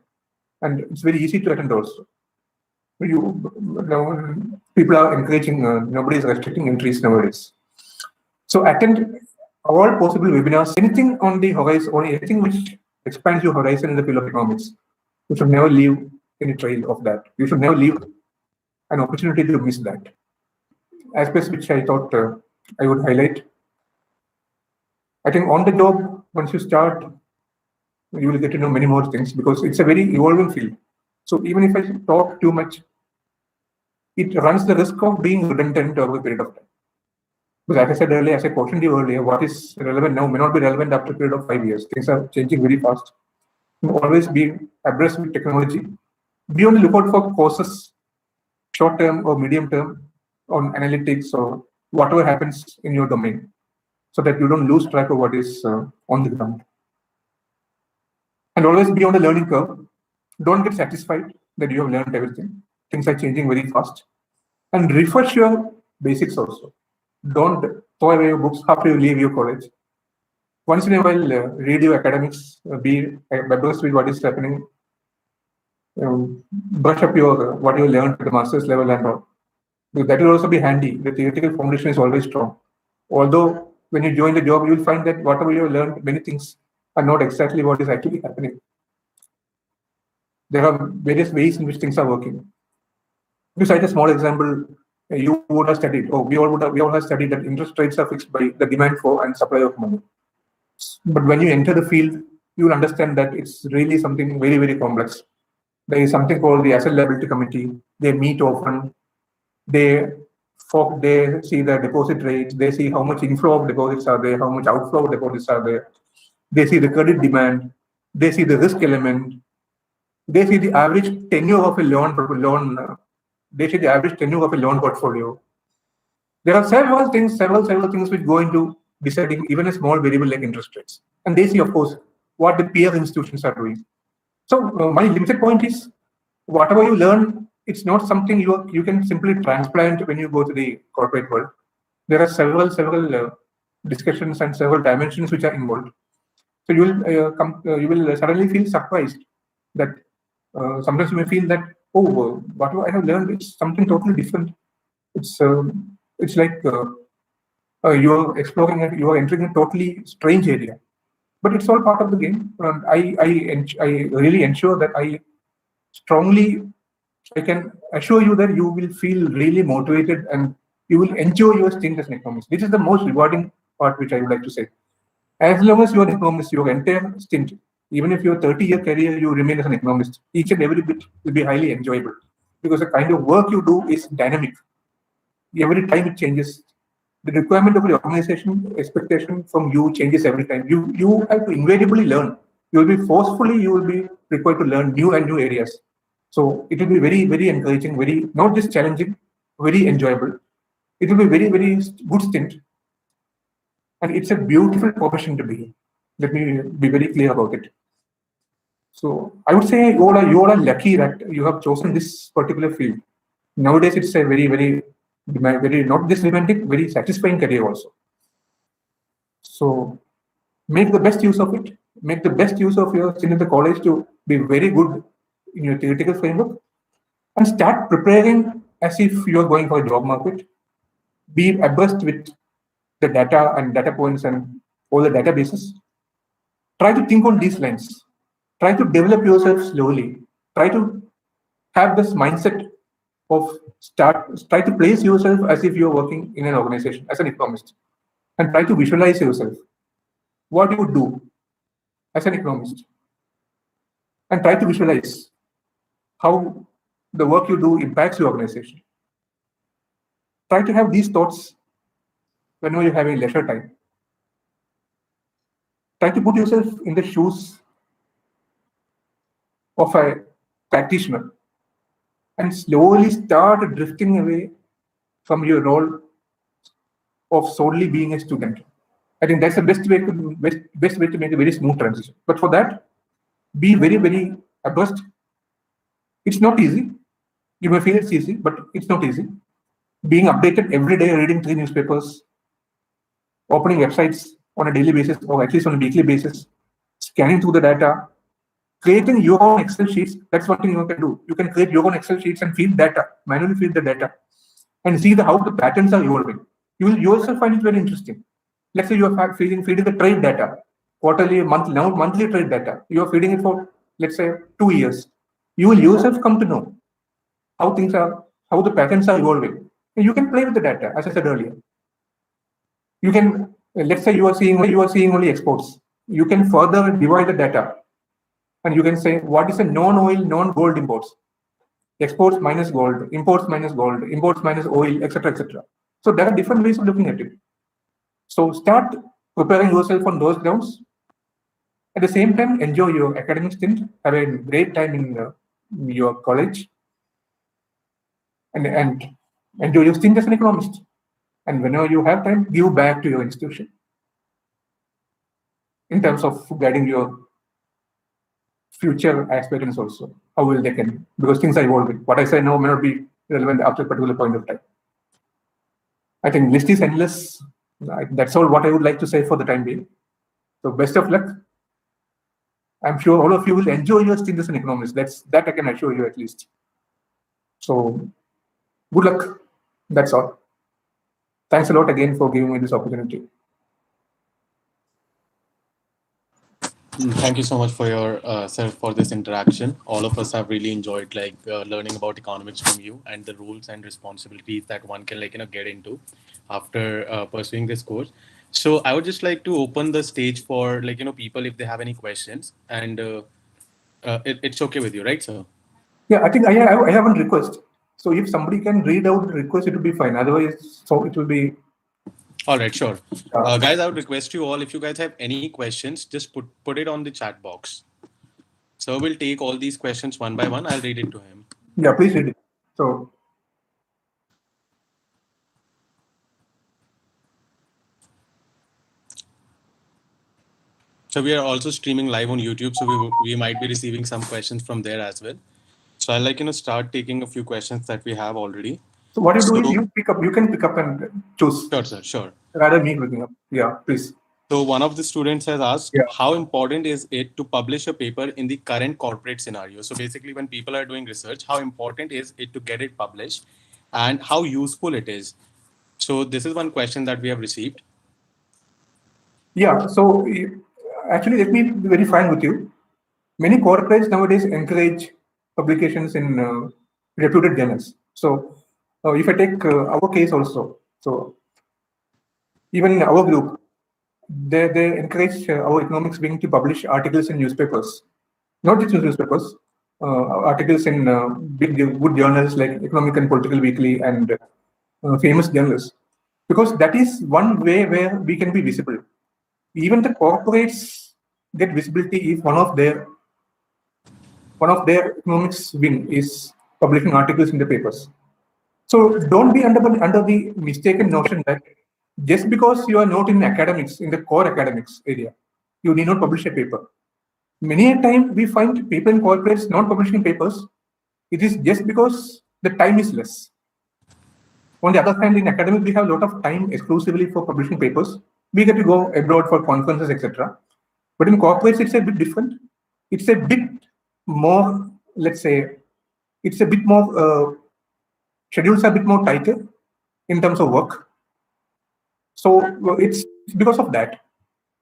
and it's very easy to attend also. People are encouraging, nobody is restricting entries nowadays. So attend all possible webinars, anything on the horizon or anything which expands your horizon in the field of economics. You should never leave any trail of that. You should never leave an opportunity to miss that. Aspects which I thought I would highlight. I think on the job, once you start, you will get to know many more things because it's a very evolving field. So even if I talk too much, it runs the risk of being redundant over a period of time. Because as I said earlier, as I cautioned you earlier, what is relevant now may not be relevant after a period of 5 years. Things are changing very fast. You always be abreast with technology. Be on the lookout for courses, short term or medium term, on analytics or whatever happens in your domain, so that you don't lose track of what is on the ground. And always be on the learning curve. Don't get satisfied that you have learned everything. Things are changing very fast. And refresh your basics also. Don't throw away your books after you leave your college. Once in a while, read your academics, be abreast with what is happening. Brush up your what you learned at the master's level and all. Because that will also be handy. The theoretical foundation is always strong. Although when you join the job, you will find that whatever you have learned, many things are not exactly what is actually happening. There are various ways in which things are working. To cite a small example, you would have studied, we all have studied that interest rates are fixed by the demand for and supply of money. But when you enter the field, you will understand that it's really something very, very complex. There is something called the Asset Liability Committee. They meet often. They see the deposit rates. They see how much inflow of deposits are there, how much outflow of deposits are there. They see the credit demand. They see the risk element. They see the average tenure of a loan. They see the average tenure of a loan portfolio. There are several things which go into deciding even a small variable like interest rates. And they see, of course, what the peer institutions are doing. So my limited point is, whatever you learn, it's not something you can simply transplant when you go to the corporate world. There are several discussions and several dimensions which are involved. So you will suddenly feel surprised that sometimes you may feel that, whatever I have learned is something totally different. It's like you are entering a totally strange area. But it's all part of the game. I really ensure that I can assure you that you will feel really motivated and you will enjoy your stint as an economist. This is the most rewarding part which I would like to say. As long as you are an economist, your entire stint, even if your 30-year career, you remain as an economist, each and every bit will be highly enjoyable because the kind of work you do is dynamic. Every time it changes. The requirement of the organization, expectation from you changes every time. You have to invariably learn. You will be required to learn new areas. So it will be very, very encouraging, very, not just challenging, very enjoyable. It will be very, very good stint. And it's a beautiful profession to be. Let me be very clear about it. So I would say you are lucky that you have chosen this particular field. Nowadays, it's a very, very very not just demanding, very satisfying career also. So make the best use of it. Make the best use of your stint in the college to be very good in your theoretical framework, and start preparing as if you are going for a job market. Be abreast with the data and data points and all the databases. Try to think on these lines. Try to develop yourself slowly. Try to have this mindset of try to place yourself as if you're working in an organization as an economist, and try to visualize yourself what you would do as an economist, and try to visualize how the work you do impacts your organization. Try to have these thoughts whenever you're having leisure time. Try to put yourself in the shoes of a practitioner and slowly start drifting away from your role of solely being a student. I think that's the best way to make a very smooth transition. But for that, be very, very abreast. It's not easy. You may feel it's easy, but it's not easy. Being updated every day, reading 3 newspapers, opening websites on a daily basis or at least on a weekly basis, scanning through the data, creating your own Excel sheets. That's one thing you can do. You can create your own Excel sheets and feed data, manually feed the data, and see how the patterns are evolving. You will yourself find it very interesting. Let's say you are feeding the trade data, quarterly, monthly trade data. You are feeding it for, let's say, 2 years. You will yourself come to know how the patterns are evolving. And you can play with the data, as I said earlier. You can, let's say you are seeing only exports. You can further divide the data, and you can say what is a non-oil, non-gold imports. Exports minus gold, imports minus oil, etc., etc. So there are different ways of looking at it. So start preparing yourself on those grounds. At the same time, enjoy your academic stint. Have a great time in your college, and enjoy your stint as an economist. And whenever you have time, give back to your institution in terms of guiding your future aspirants also. How will they can? Because things are evolving. What I say now may not be relevant after a particular point of time. I think list is endless. That's all what I would like to say for the time being. So best of luck. I'm sure all of you will enjoy your stint as an economist. That I can assure you at least. So good luck. That's all. Thanks a lot again for giving me this opportunity. Thank you so much for your sir, for this interaction. All of us have really enjoyed learning about economics from you and the rules and responsibilities that one can get into after pursuing this course. So I would just like to open the stage for people if they have any questions, and it's okay with you, right, sir? Yeah, I think I have one request. So if somebody can read out the request, it will be fine. Otherwise, so it will be. All right, sure. Guys, I would request you all, if you guys have any questions, just put it on the chat box. So we'll take all these questions one by one. I'll read it to him. Yeah, please read it. So we are also streaming live on YouTube, so we might be receiving some questions from there as well. So I'll start taking a few questions that we have already. So what you do is you can pick up and choose. Sure, sir, sure. Rather me picking up. Yeah, please. So one of the students has asked, how important is it to publish a paper in the current corporate scenario? So basically, when people are doing research, how important is it to get it published, and how useful it is? So this is one question that we have received. Yeah, so actually, let me be very frank with you. Many corporates nowadays encourage publications in reputed journals. So if I take our case also, so even in our group, they encourage our economics wing to publish articles in newspapers, not just newspapers, articles in big good journals like Economic and Political Weekly and famous journals, because that is one way where we can be visible. Even the corporates get visibility if one of their economics wing is publishing articles in the papers. So don't be under the mistaken notion that just because you are not in academics, in the core academics area, you need not publish a paper. Many a time we find people in corporates not publishing papers. It is just because the time is less. On the other hand, in academic, we have a lot of time exclusively for publishing papers. We get to go abroad for conferences, etc. But in corporates, it's a bit different. It's a bit more, let's say, it's a bit more, schedules are a bit more tighter in terms of work. So it's because of that.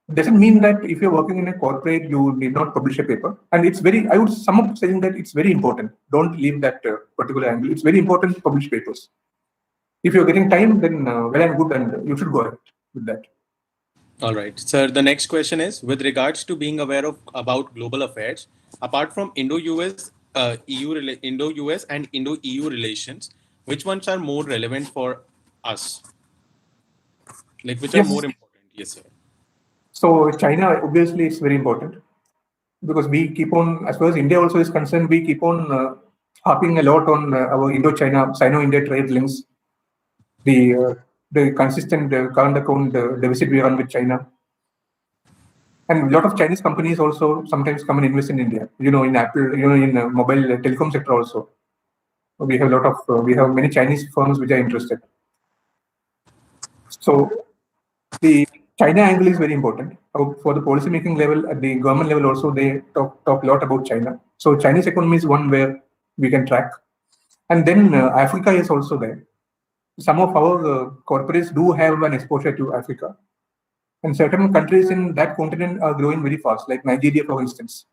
It doesn't mean that if you're working in a corporate, you need not publish a paper. And it's very, I would sum up saying that it's very important. Don't leave that particular angle. It's very important to publish papers. If you're getting time, then well and good, and you should go ahead with that. All right, sir. The next question is with regards to being aware of about global affairs. Apart from Indo-US, Indo-US and Indo-EU relations, which ones are more relevant for us? Like which are more important? Yes, sir. So China, obviously, it's very important because we keep on, as far as India also is concerned, we keep on harping a lot on our Indo-China, Sino-India trade links, the consistent current account deficit we run with China. And a lot of Chinese companies also sometimes come and invest in India, in Apple, in mobile telecom sector also. We have we have many Chinese firms which are interested. So the China angle is very important. For the policy making level, at the government level also, they talk a lot about China. So Chinese economy is one where we can track. And then Africa is also there. Some of our corporates do have an exposure to Africa. And certain countries in that continent are growing very fast, like Nigeria, for instance.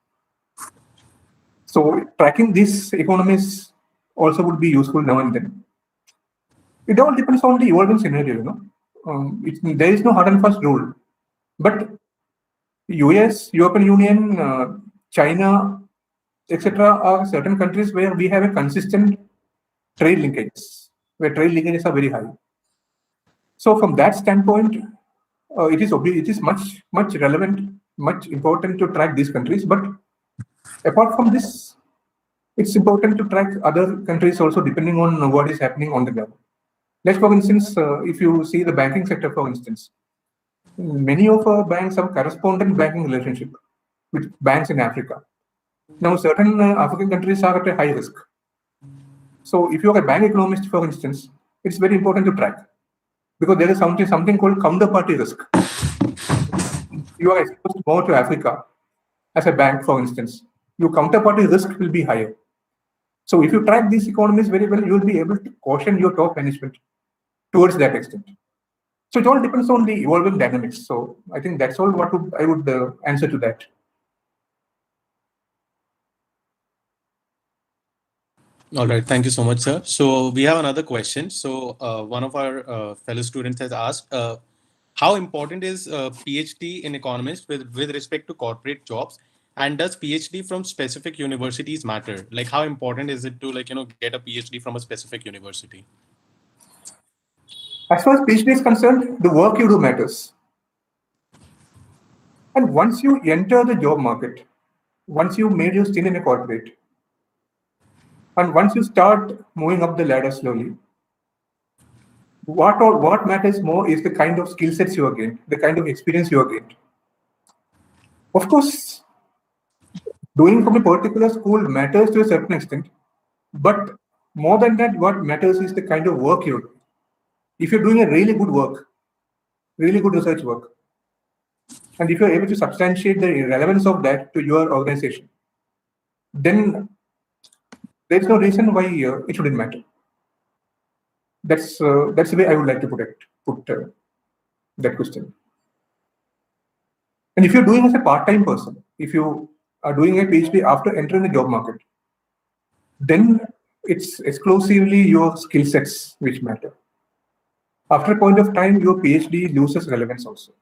So tracking these economies also would be useful now and then. It all depends on the evolving scenario, there is no hard and fast rule. But US, European Union, China, etc. are certain countries where we have a consistent trade linkages, where trade linkages are very high. So from that standpoint, it is much relevant, much important to track these countries. But apart from this, it's important to track other countries also, depending on what is happening on the ground. Like for instance, if you see the banking sector, for instance, many of our banks have correspondent banking relationship with banks in Africa. Now, certain African countries are at a high risk. So if you're a bank economist, for instance, it's very important to track because there is something called counterparty risk. You are exposed more to Africa as a bank, for instance. Your counterparty risk will be higher. So if you track these economies very well, you will be able to caution your top management towards that extent. So it all depends on the evolving dynamics. So I think that's all what I would answer to that. All right. Thank you so much, sir. So we have another question. So one of our fellow students has asked, how important is PhD in economics with respect to corporate jobs? And does PhD from specific universities matter? Like how important is it to get a PhD from a specific university? As far as PhD is concerned, the work you do matters. And once you enter the job market, once you made your stint in a corporate, and once you start moving up the ladder slowly, what matters more is the kind of skill sets you are gained, the kind of experience you are gained. Of course, doing from a particular school matters to a certain extent, but more than that, what matters is the kind of work you're doing. If you're doing a really good work, really good research work, and if you're able to substantiate the relevance of that to your organization, then there's no reason why it shouldn't matter. That's the way I would like to put that question. And if you're doing as a part-time person, if you are doing a PhD after entering the job market, then it's exclusively your skill sets which matter. After a point of time, your PhD loses relevance also.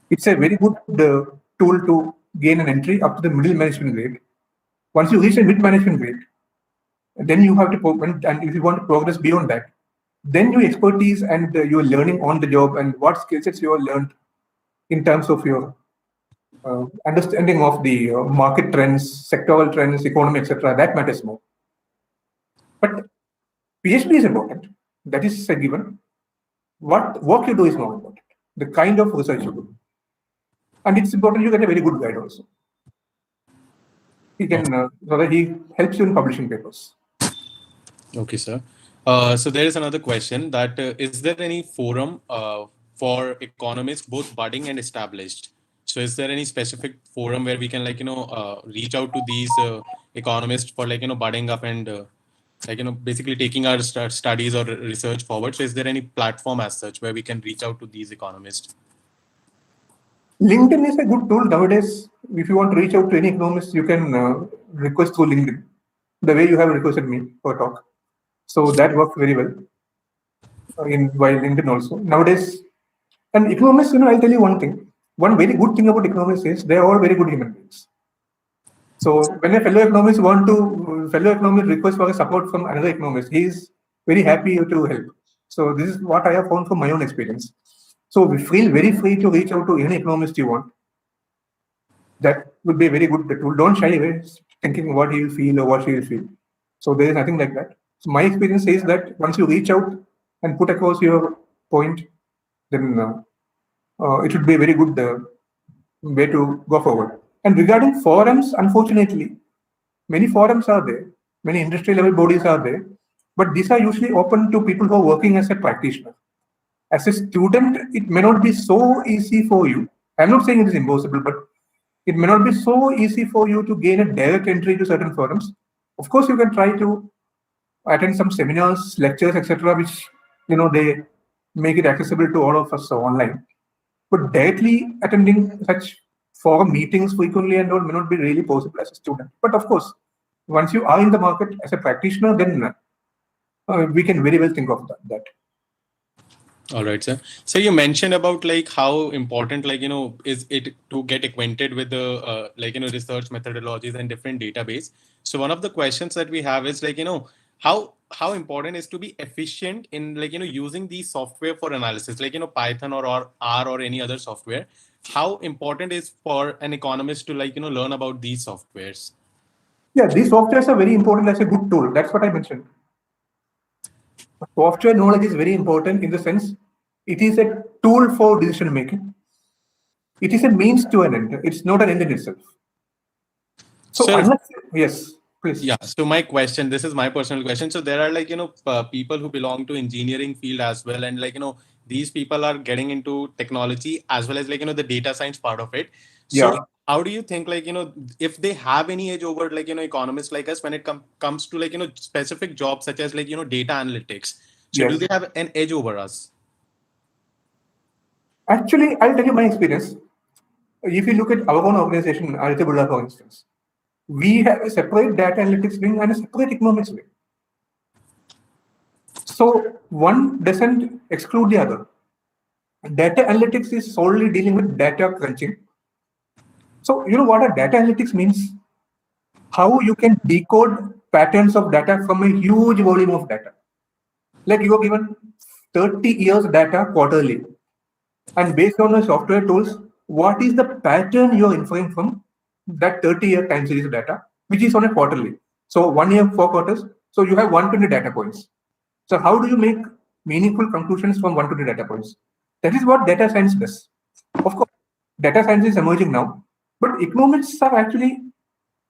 It's a very good tool to gain an entry up to the middle management grade. Once you reach a mid-management grade, then you have to, and if you want to progress beyond that, then your expertise and your learning on the job and what skill sets you have learned in terms of your understanding of the market trends, sectoral trends, economy, etc., that matters more. But PhD is important. That is a given. What work you do is more important. The kind of research you do. And it's important you get a very good guide also. He can, so that he helps you in publishing papers. Okay, sir. So there is another question that is there any forum for economists, both budding and established? So is there any specific forum where we can reach out to these economists for budding up and basically taking our studies or research forward? So is there any platform as such where we can reach out to these economists? LinkedIn is a good tool nowadays. If you want to reach out to any economist, you can request through LinkedIn, the way you have requested me for a talk. So that works very well while LinkedIn also. Nowadays, and economists, I'll tell you one thing. One very good thing about economists is they are all very good human beings. So when a fellow economist request for a support from another economist, he is very happy to help. So this is what I have found from my own experience. So we feel very free to reach out to any economist you want. That would be a very good tool. Don't shy away thinking what he will feel or what she will feel. So there is nothing like that. So my experience says that once you reach out and put across your point, then it should be a very good way to go forward. And regarding forums, unfortunately, many forums are there, many industry level bodies are there, but these are usually open to people who are working as a practitioner. As a student, it may not be so easy for you. I'm not saying it is impossible, but it may not be so easy for you to gain a direct entry to certain forums. Of course, you can try to attend some seminars, lectures, etc., which they make it accessible to all of us online. But directly attending such forum meetings frequently and all may not be really possible as a student. But of course, once you are in the market as a practitioner, then we can very well think of that. All right, sir. So you mentioned about how important is it to get acquainted with the research methodologies and different database. So one of the questions that we have is how important is to be efficient in using these software for analysis, Python or R or any other software. How important is for an economist to learn about these softwares? Yeah, these softwares are very important as a good tool. That's what I mentioned. Software knowledge is very important in the sense it is a tool for decision making. It is a means to an end. It's not an end in itself. So yes, please. Yeah. So my question, this is my personal question. So there are people who belong to engineering field as well, and these people are getting into technology as well as the data science part of it. So yeah. How do you think if they have any edge over economists like us when it comes to specific jobs such as data analytics? So Yes. Do they have an edge over us? Actually, I'll tell you my experience. If you look at our own organization, Aditya Birla, for instance, we have a separate data analytics wing and a separate economics wing. So one doesn't exclude the other. Data analytics is solely dealing with data crunching. So you know what a data analytics means? How you can decode patterns of data from a huge volume of data. Like you are given 30 years data quarterly. And based on the software tools, what is the pattern you are inferring from that 30-year time series data, which is on a quarterly? So 1 year, 4 quarters. So you have 120 data points. So how do you make meaningful conclusions from 120 data points? That is what data science does. Of course, data science is emerging now, but economics are actually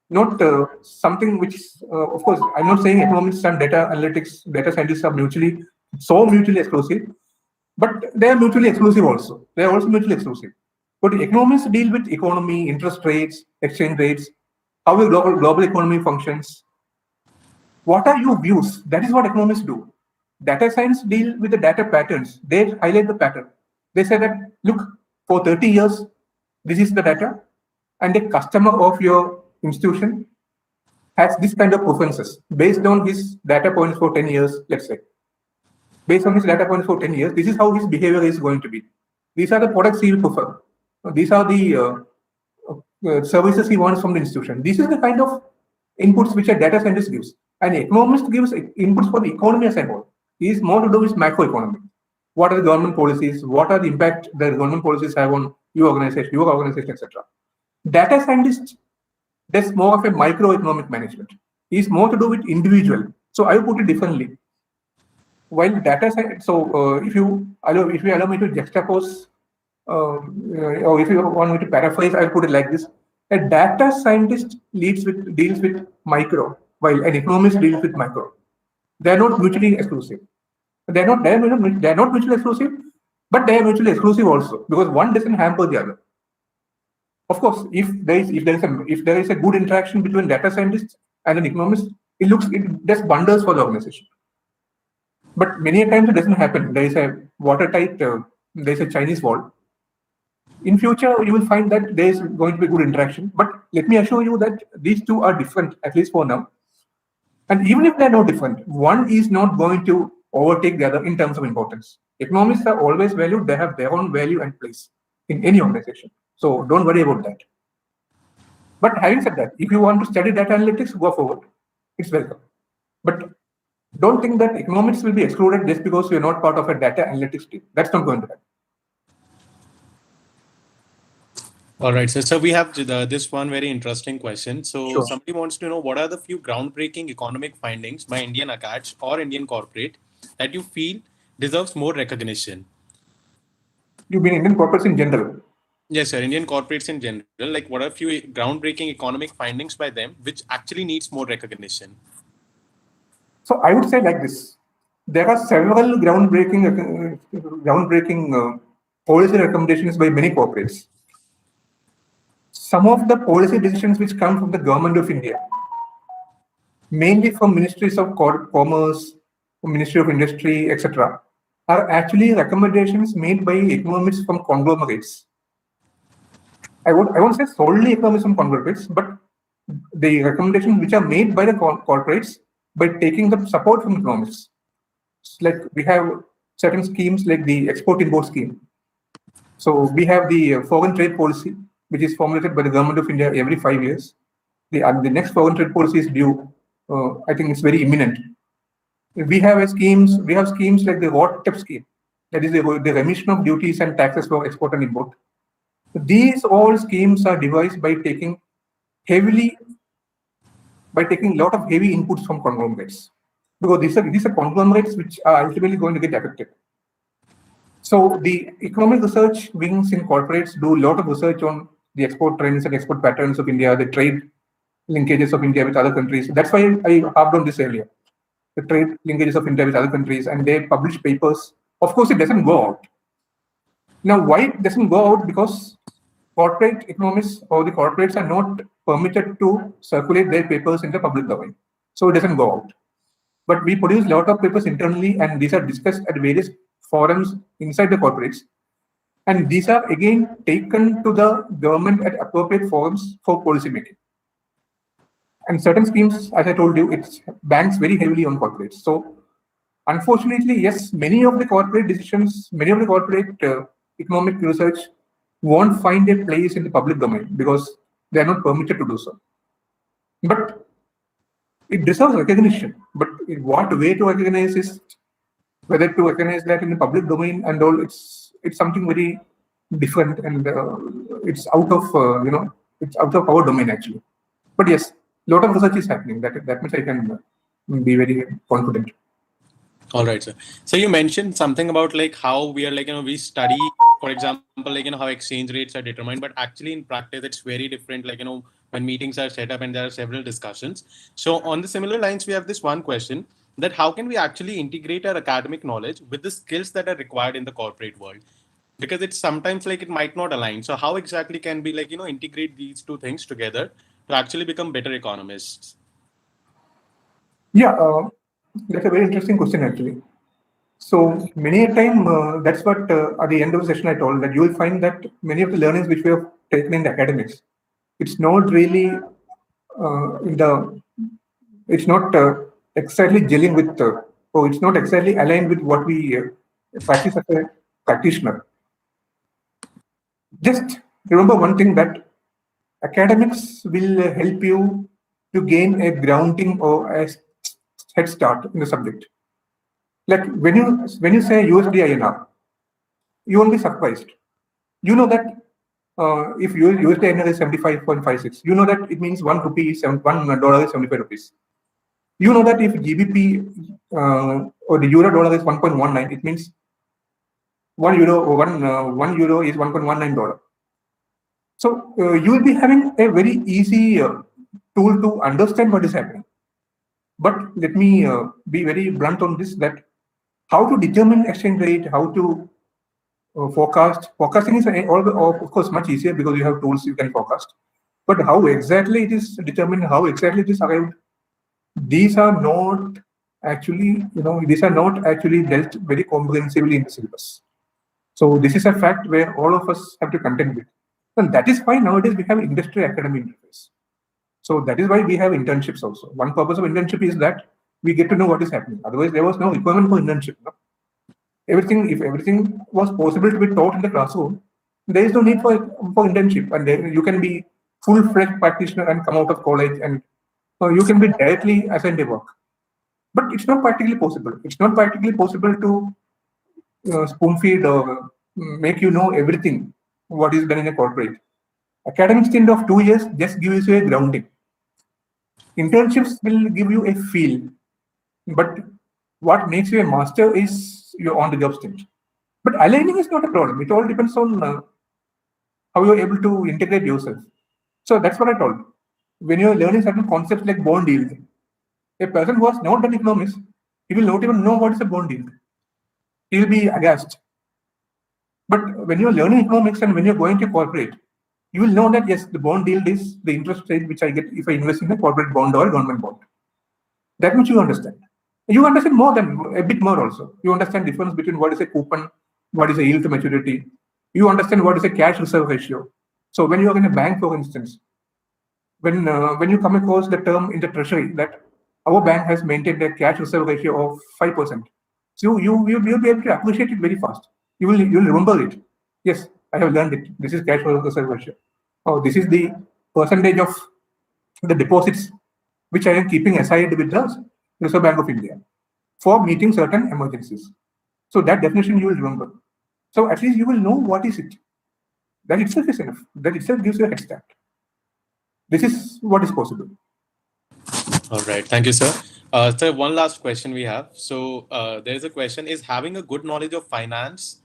not something which, of course, I'm not saying economics and data analytics, data scientists are mutually exclusive, but they are mutually exclusive also. They are also mutually exclusive. But economists deal with economy, interest rates, exchange rates, how the global economy functions. What are your views? That is what economists do. Data science deal with the data patterns. They highlight the pattern. They say that, look, for 30 years, this is the data, and the customer of your institution has this kind of preferences based on his data points for 10 years, let's say. Based on his data points for 10 years, this is how his behavior is going to be. These are the products he will prefer. These are the services he wants from the institution. This is the kind of inputs which a data scientist gives. An economist gives inputs for the economy as a whole. He is more to do with macroeconomy. What are the government policies? What are the impact the government policies have on your organization, etc. Data scientist does more of a microeconomic management. He is more to do with individual. So I will put it differently. While data science, so if you allow me to juxtapose, or if you want me to paraphrase, I'll put it like this: a data scientist deals with micro, while an economist deals with macro. They are not mutually exclusive. They are not mutually exclusive, but they are mutually exclusive also, because one doesn't hamper the other. Of course, if there is a good interaction between data scientists and an economist, it does wonders for the organization. But many a times it doesn't happen. There is a watertight, there is a Chinese wall. In future, you will find that there is going to be good interaction. But let me assure you that these two are different, at least for now. And even if they're not different, one is not going to overtake the other in terms of importance. Economists are always valued. They have their own value and place in any organization. So don't worry about that. But having said that, if you want to study data analytics, go forward. It's welcome. But don't think that economics will be excluded just because you're not part of a data analytics team. That's not going to happen. All right, so we have this one very interesting question. So Sure. somebody wants to know, what are the few groundbreaking economic findings by Indian academics or Indian corporate that you feel deserves more recognition? You mean Indian corporates in general? Yes, sir. Indian corporates in general. Like, what are a few groundbreaking economic findings by them which actually needs more recognition? So I would say like this: there are several groundbreaking policy recommendations by many corporates. Some of the policy decisions which come from the government of India, mainly from ministries of commerce, Ministry of Industry, etc., are actually recommendations made by economists from conglomerates. I won't say solely economists from conglomerates, but the recommendations which are made by the corporates by taking the support from economists. Like we have certain schemes like the export-import scheme. So we have the foreign trade policy, which is formulated by the government of India every 5 years. The next foreign trade policy is due. I think it's very imminent. We have schemes like the RoDTEP scheme, that is the remission of duties and taxes for export and import. These all schemes are devised by taking a lot of heavy inputs from conglomerates, because these are conglomerates which are ultimately going to get affected. So the economic research wings in corporates do a lot of research on the export trends and export patterns of India, the trade linkages of India with other countries. That's why I harped on this earlier, the trade linkages of India with other countries, and they publish papers. Of course, it doesn't go out. Now, why it doesn't go out? Because corporate economists or the corporates are not permitted to circulate their papers in the public domain. So it doesn't go out. But we produce a lot of papers internally, and these are discussed at various forums inside the corporates. And these are again taken to the government at appropriate forums for policy making. And certain schemes, as I told you, it banks very heavily on corporates. So unfortunately, yes, many of the corporate decisions, many of the corporate economic research won't find a place in the public domain because they are not permitted to do so. But it deserves recognition. But in what way to recognize is whether to recognize that in the public domain and all. It's something very different, and it's out of it's out of our domain actually. But yes, a lot of research is happening. That much I can be very confident. All right, sir. So you mentioned something about like how we are we study, for example, how exchange rates are determined, but actually in practice it's very different. When meetings are set up and there are several discussions. So on the similar lines, we have this one question, that how can we actually integrate our academic knowledge with the skills that are required in the corporate world? Because it's sometimes it might not align. So how exactly can we integrate these two things together to actually become better economists? Yeah, that's a very interesting question actually. So many a time, that's what at the end of the session I told, that you will find that many of the learnings which we have taken in the academics, it's not really it's not exactly gelling with, or it's not exactly aligned with what we practice as a practitioner. Just remember one thing, that academics will help you to gain a grounding or a head start in the subject. Like when you say USD INR, you won't be surprised. You know that if USD INR is 75.56, you know that it means $1 is 75 rupees. You know that if GBP or the euro dollar is 1.19, it means 1 euro is $1.19. So you will be having a very easy tool to understand what is happening. But let me be very blunt on this, that how to determine exchange rate, how to forecast. Forecasting is of course much easier because you have tools you can forecast. But how exactly it is determined, how exactly it is arrived, these are not actually, these are not actually dealt very comprehensively in the syllabus. So this is a fact where all of us have to contend with. And that is why nowadays we have industry academy interface. So that is why we have internships also. One purpose of internship is that we get to know what is happening. Otherwise, there was no requirement for internship. No? If everything was possible to be taught in the classroom, there is no need for internship. And then you can be full-fledged practitioner and come out of college, and you can be directly assigned a work. But it's not practically possible. It's not practically possible to spoon feed or make you know everything what is done in a corporate. Academic stint of 2 years just gives you a grounding. Internships will give you a feel, but what makes you a master is your on-the-job stint. But aligning is not a problem. It all depends on how you're able to integrate yourself. So that's what I told. When you're learning certain concepts like bond yield, a person who has not done economics, he will not even know what is a bond yield. He will be aghast. But when you're learning economics and when you're going to corporate, you will know that yes, the bond yield is the interest rate which I get if I invest in a corporate bond or a government bond. That much you understand. You understand a bit more also. You understand the difference between what is a coupon, what is a yield to maturity. You understand what is a cash reserve ratio. So when you are in a bank, for instance, when you come across the term in the treasury that our bank has maintained a cash reserve ratio of 5%, so you will be able to appreciate it very fast. You will remember it. Yes, I have learned it. This is cash reserve ratio. Oh, this is the percentage of the deposits which I am keeping aside with the Reserve Bank of India for meeting certain emergencies. So that definition you will remember. So at least you will know what is it. That itself is enough. That itself gives you a head start. This is what is possible. All right. Thank you, sir. Sir, one last question we have. So there is a question: is having a good knowledge of finance,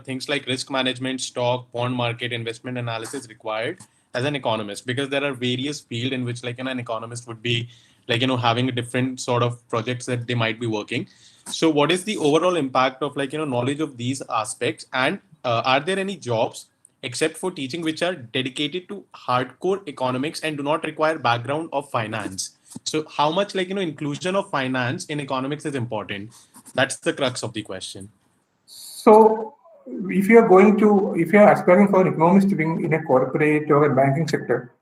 things like risk management, stock, bond market, investment analysis required as an economist? Because there are various fields in which an economist would be having a different sort of projects that they might be working. So what is the overall impact of knowledge of these aspects? And are there any jobs except for teaching which are dedicated to hardcore economics and do not require background of finance? So how much inclusion of finance in economics is important? That's the crux of the question. So if you are aspiring for an economist to be in a corporate or a banking sector,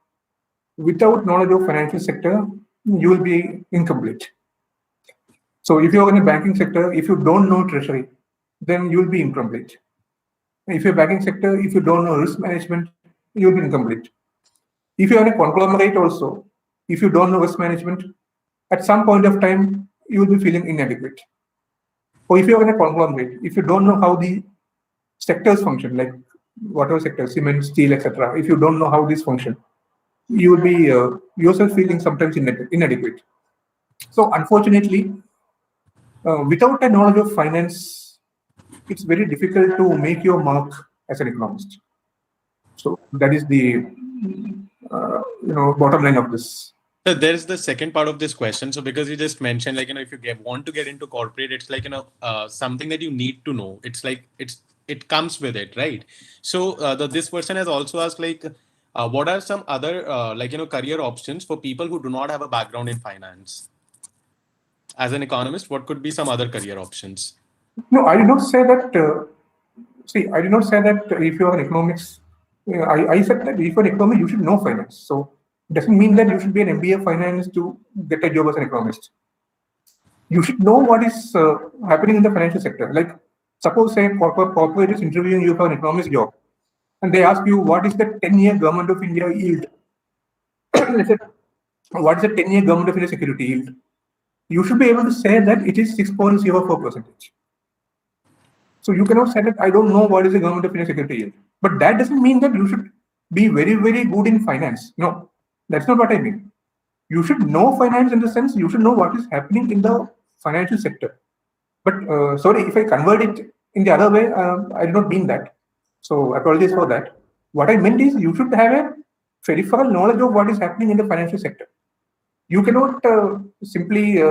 without knowledge of financial sector, you will be incomplete. So if you're in a banking sector, if you don't know treasury, then you will be incomplete. If you're banking sector, if you don't know risk management, you will be incomplete. If you're in a conglomerate also, if you don't know risk management, at some point of time, you will be feeling inadequate. Or if you're in a conglomerate, if you don't know how the sectors function, like whatever sector, cement, steel, etc., if you don't know how these function, you will be yourself feeling sometimes inadequate. So unfortunately, without a knowledge of finance, it's very difficult to make your mark as an economist. So that is the bottom line of this. So there's the second part of this question. So because you just mentioned, if you want to get into corporate, it's something that you need to know. It's it comes with it, right? So this person has also asked what are some other career options for people who do not have a background in finance? As an economist, what could be some other career options? No, I did not say that. I did not say that if you are an economics, I said that if you're an economist, you should know finance. So it doesn't mean that you should be an MBA finance to get a job as an economist. You should know what is happening in the financial sector. Like suppose a corporate is interviewing you for an economist job, and they ask you what is the 10-year government of India yield. They said, what is the 10-year government of India security yield? You should be able to say that it is 6.04%. So you cannot say that I don't know what is the government of India security yield. But that doesn't mean that you should be very, very good in finance. No, that's not what I mean. You should know finance in the sense you should know what is happening in the financial sector. But sorry, if I convert it in the other way, I did not mean that. So apologies for that. What I meant is you should have a peripheral knowledge of what is happening in the financial sector. You cannot simply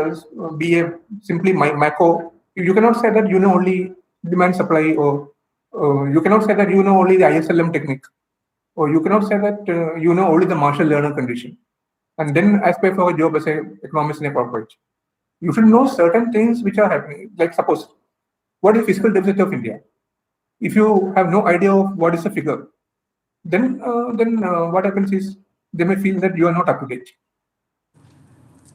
be a simply macro. You cannot say that you know only demand supply, or you cannot say that you know only the ISLM technique, or you cannot say that you know only the Marshall-Lerner condition, and then aspire for a job as an economist in a corporate. You should know certain things which are happening. Like suppose, what is fiscal deficit of India? If you have no idea of what is the figure, then what happens is they may feel that you are not up to date.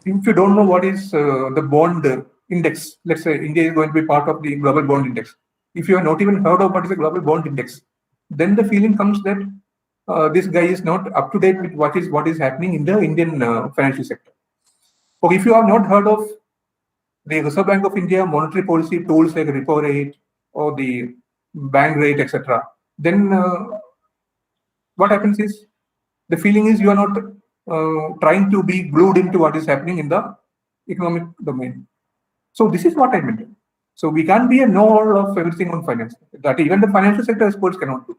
If you don't know what is the bond index, let's say India is going to be part of the global bond index. If you have not even heard of what is the global bond index, then the feeling comes that this guy is not up to date with what is happening in the Indian financial sector. Or if you have not heard of the Reserve Bank of India monetary policy tools like repo rate or the bank rate, etc., then what happens is the feeling is you are not trying to be glued into what is happening in the economic domain. So this is what I meant. So we can't be a know-all of everything on finance. That even the financial sector experts cannot do.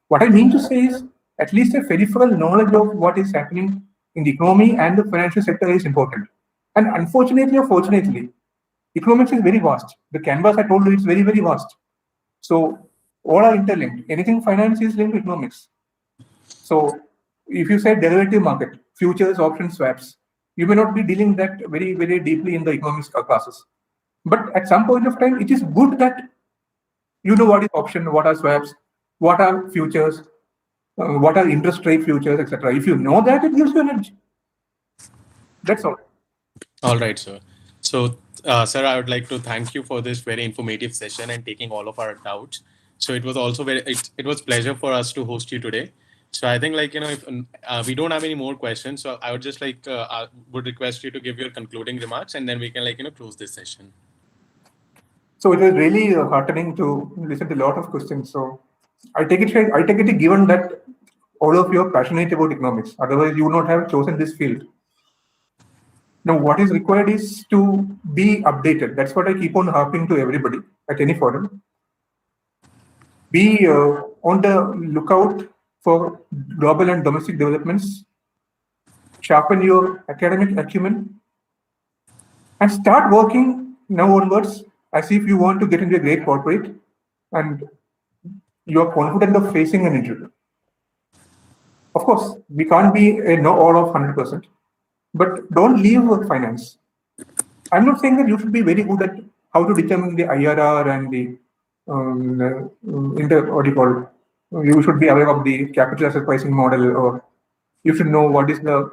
What I mean to say is at least a peripheral knowledge of what is happening in the economy and the financial sector is important. And unfortunately or fortunately, economics is very vast. The canvas I told you is very, very vast. So all are interlinked. Anything finance is linked to economics. So if you say derivative market, futures, options, swaps, you may not be dealing that very, very deeply in the economics classes. But at some point of time, it is good that you know what is option, what are swaps, what are futures, what are interest rate futures, etc. If you know that, it gives you an edge. That's all. All right, sir. So, sir, I would like to thank you for this very informative session and taking all of our doubts. So it was also it was pleasure for us to host you today. So I think if we don't have any more questions, so I would just would request you to give your concluding remarks, and then we can close this session. So it was really heartening to listen to a lot of questions. So I take it given that all of you are passionate about economics. Otherwise, you would not have chosen this field. Now, what is required is to be updated. That's what I keep on harping to everybody at any forum. Be on the lookout for global and domestic developments. Sharpen your academic acumen and start working now onwards as if you want to get into a great corporate and you are confident of facing an interview. Of course, we can't be a know-all of 100%, but don't leave finance. I'm not saying that you should be very good at how to determine the IRR and the you should be aware of the capital asset pricing model, or you should know what is the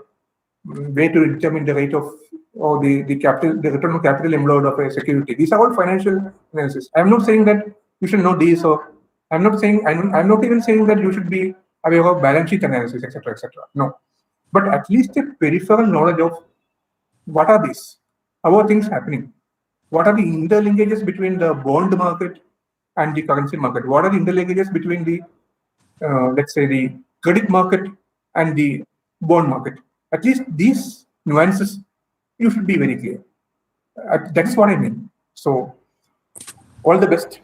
way to determine the rate of or the return on capital employed of a security. These are all financial analysis. I'm not saying that you should know these, or I'm not even saying that you should be aware of balance sheet analysis, etc., etc. No, but at least a peripheral knowledge of what are these, how are things happening, what are the interlinkages between the bond market and the currency market, what are the interlinkages between the let's say the credit market and the bond market. At least these nuances you should be very clear. That's what I mean. So all the best.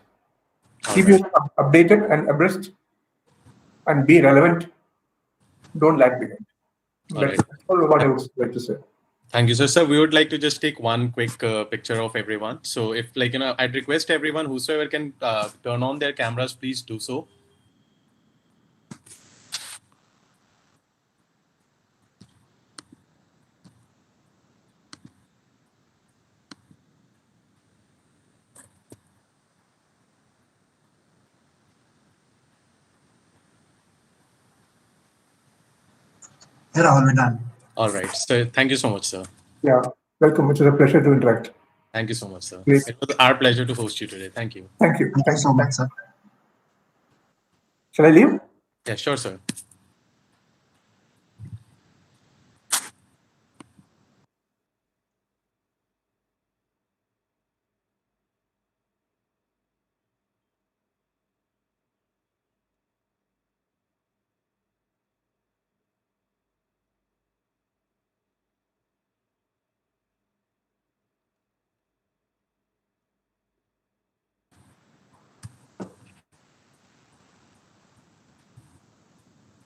Keep yourself updated and abreast and be relevant. Don't lag behind. That's all what I would like to say. Thank you, sir. Sir, we would like to just take one quick picture of everyone. So if I'd request everyone, whosoever can turn on their cameras, please do so. All done. All right. So thank you so much, sir. Yeah, welcome. It was a pleasure to interact. Thank you so much, sir. Great. It was our pleasure to host you today. Thank you. Thank you. Thank you so much, sir. Shall I leave? Yeah, sure, sir.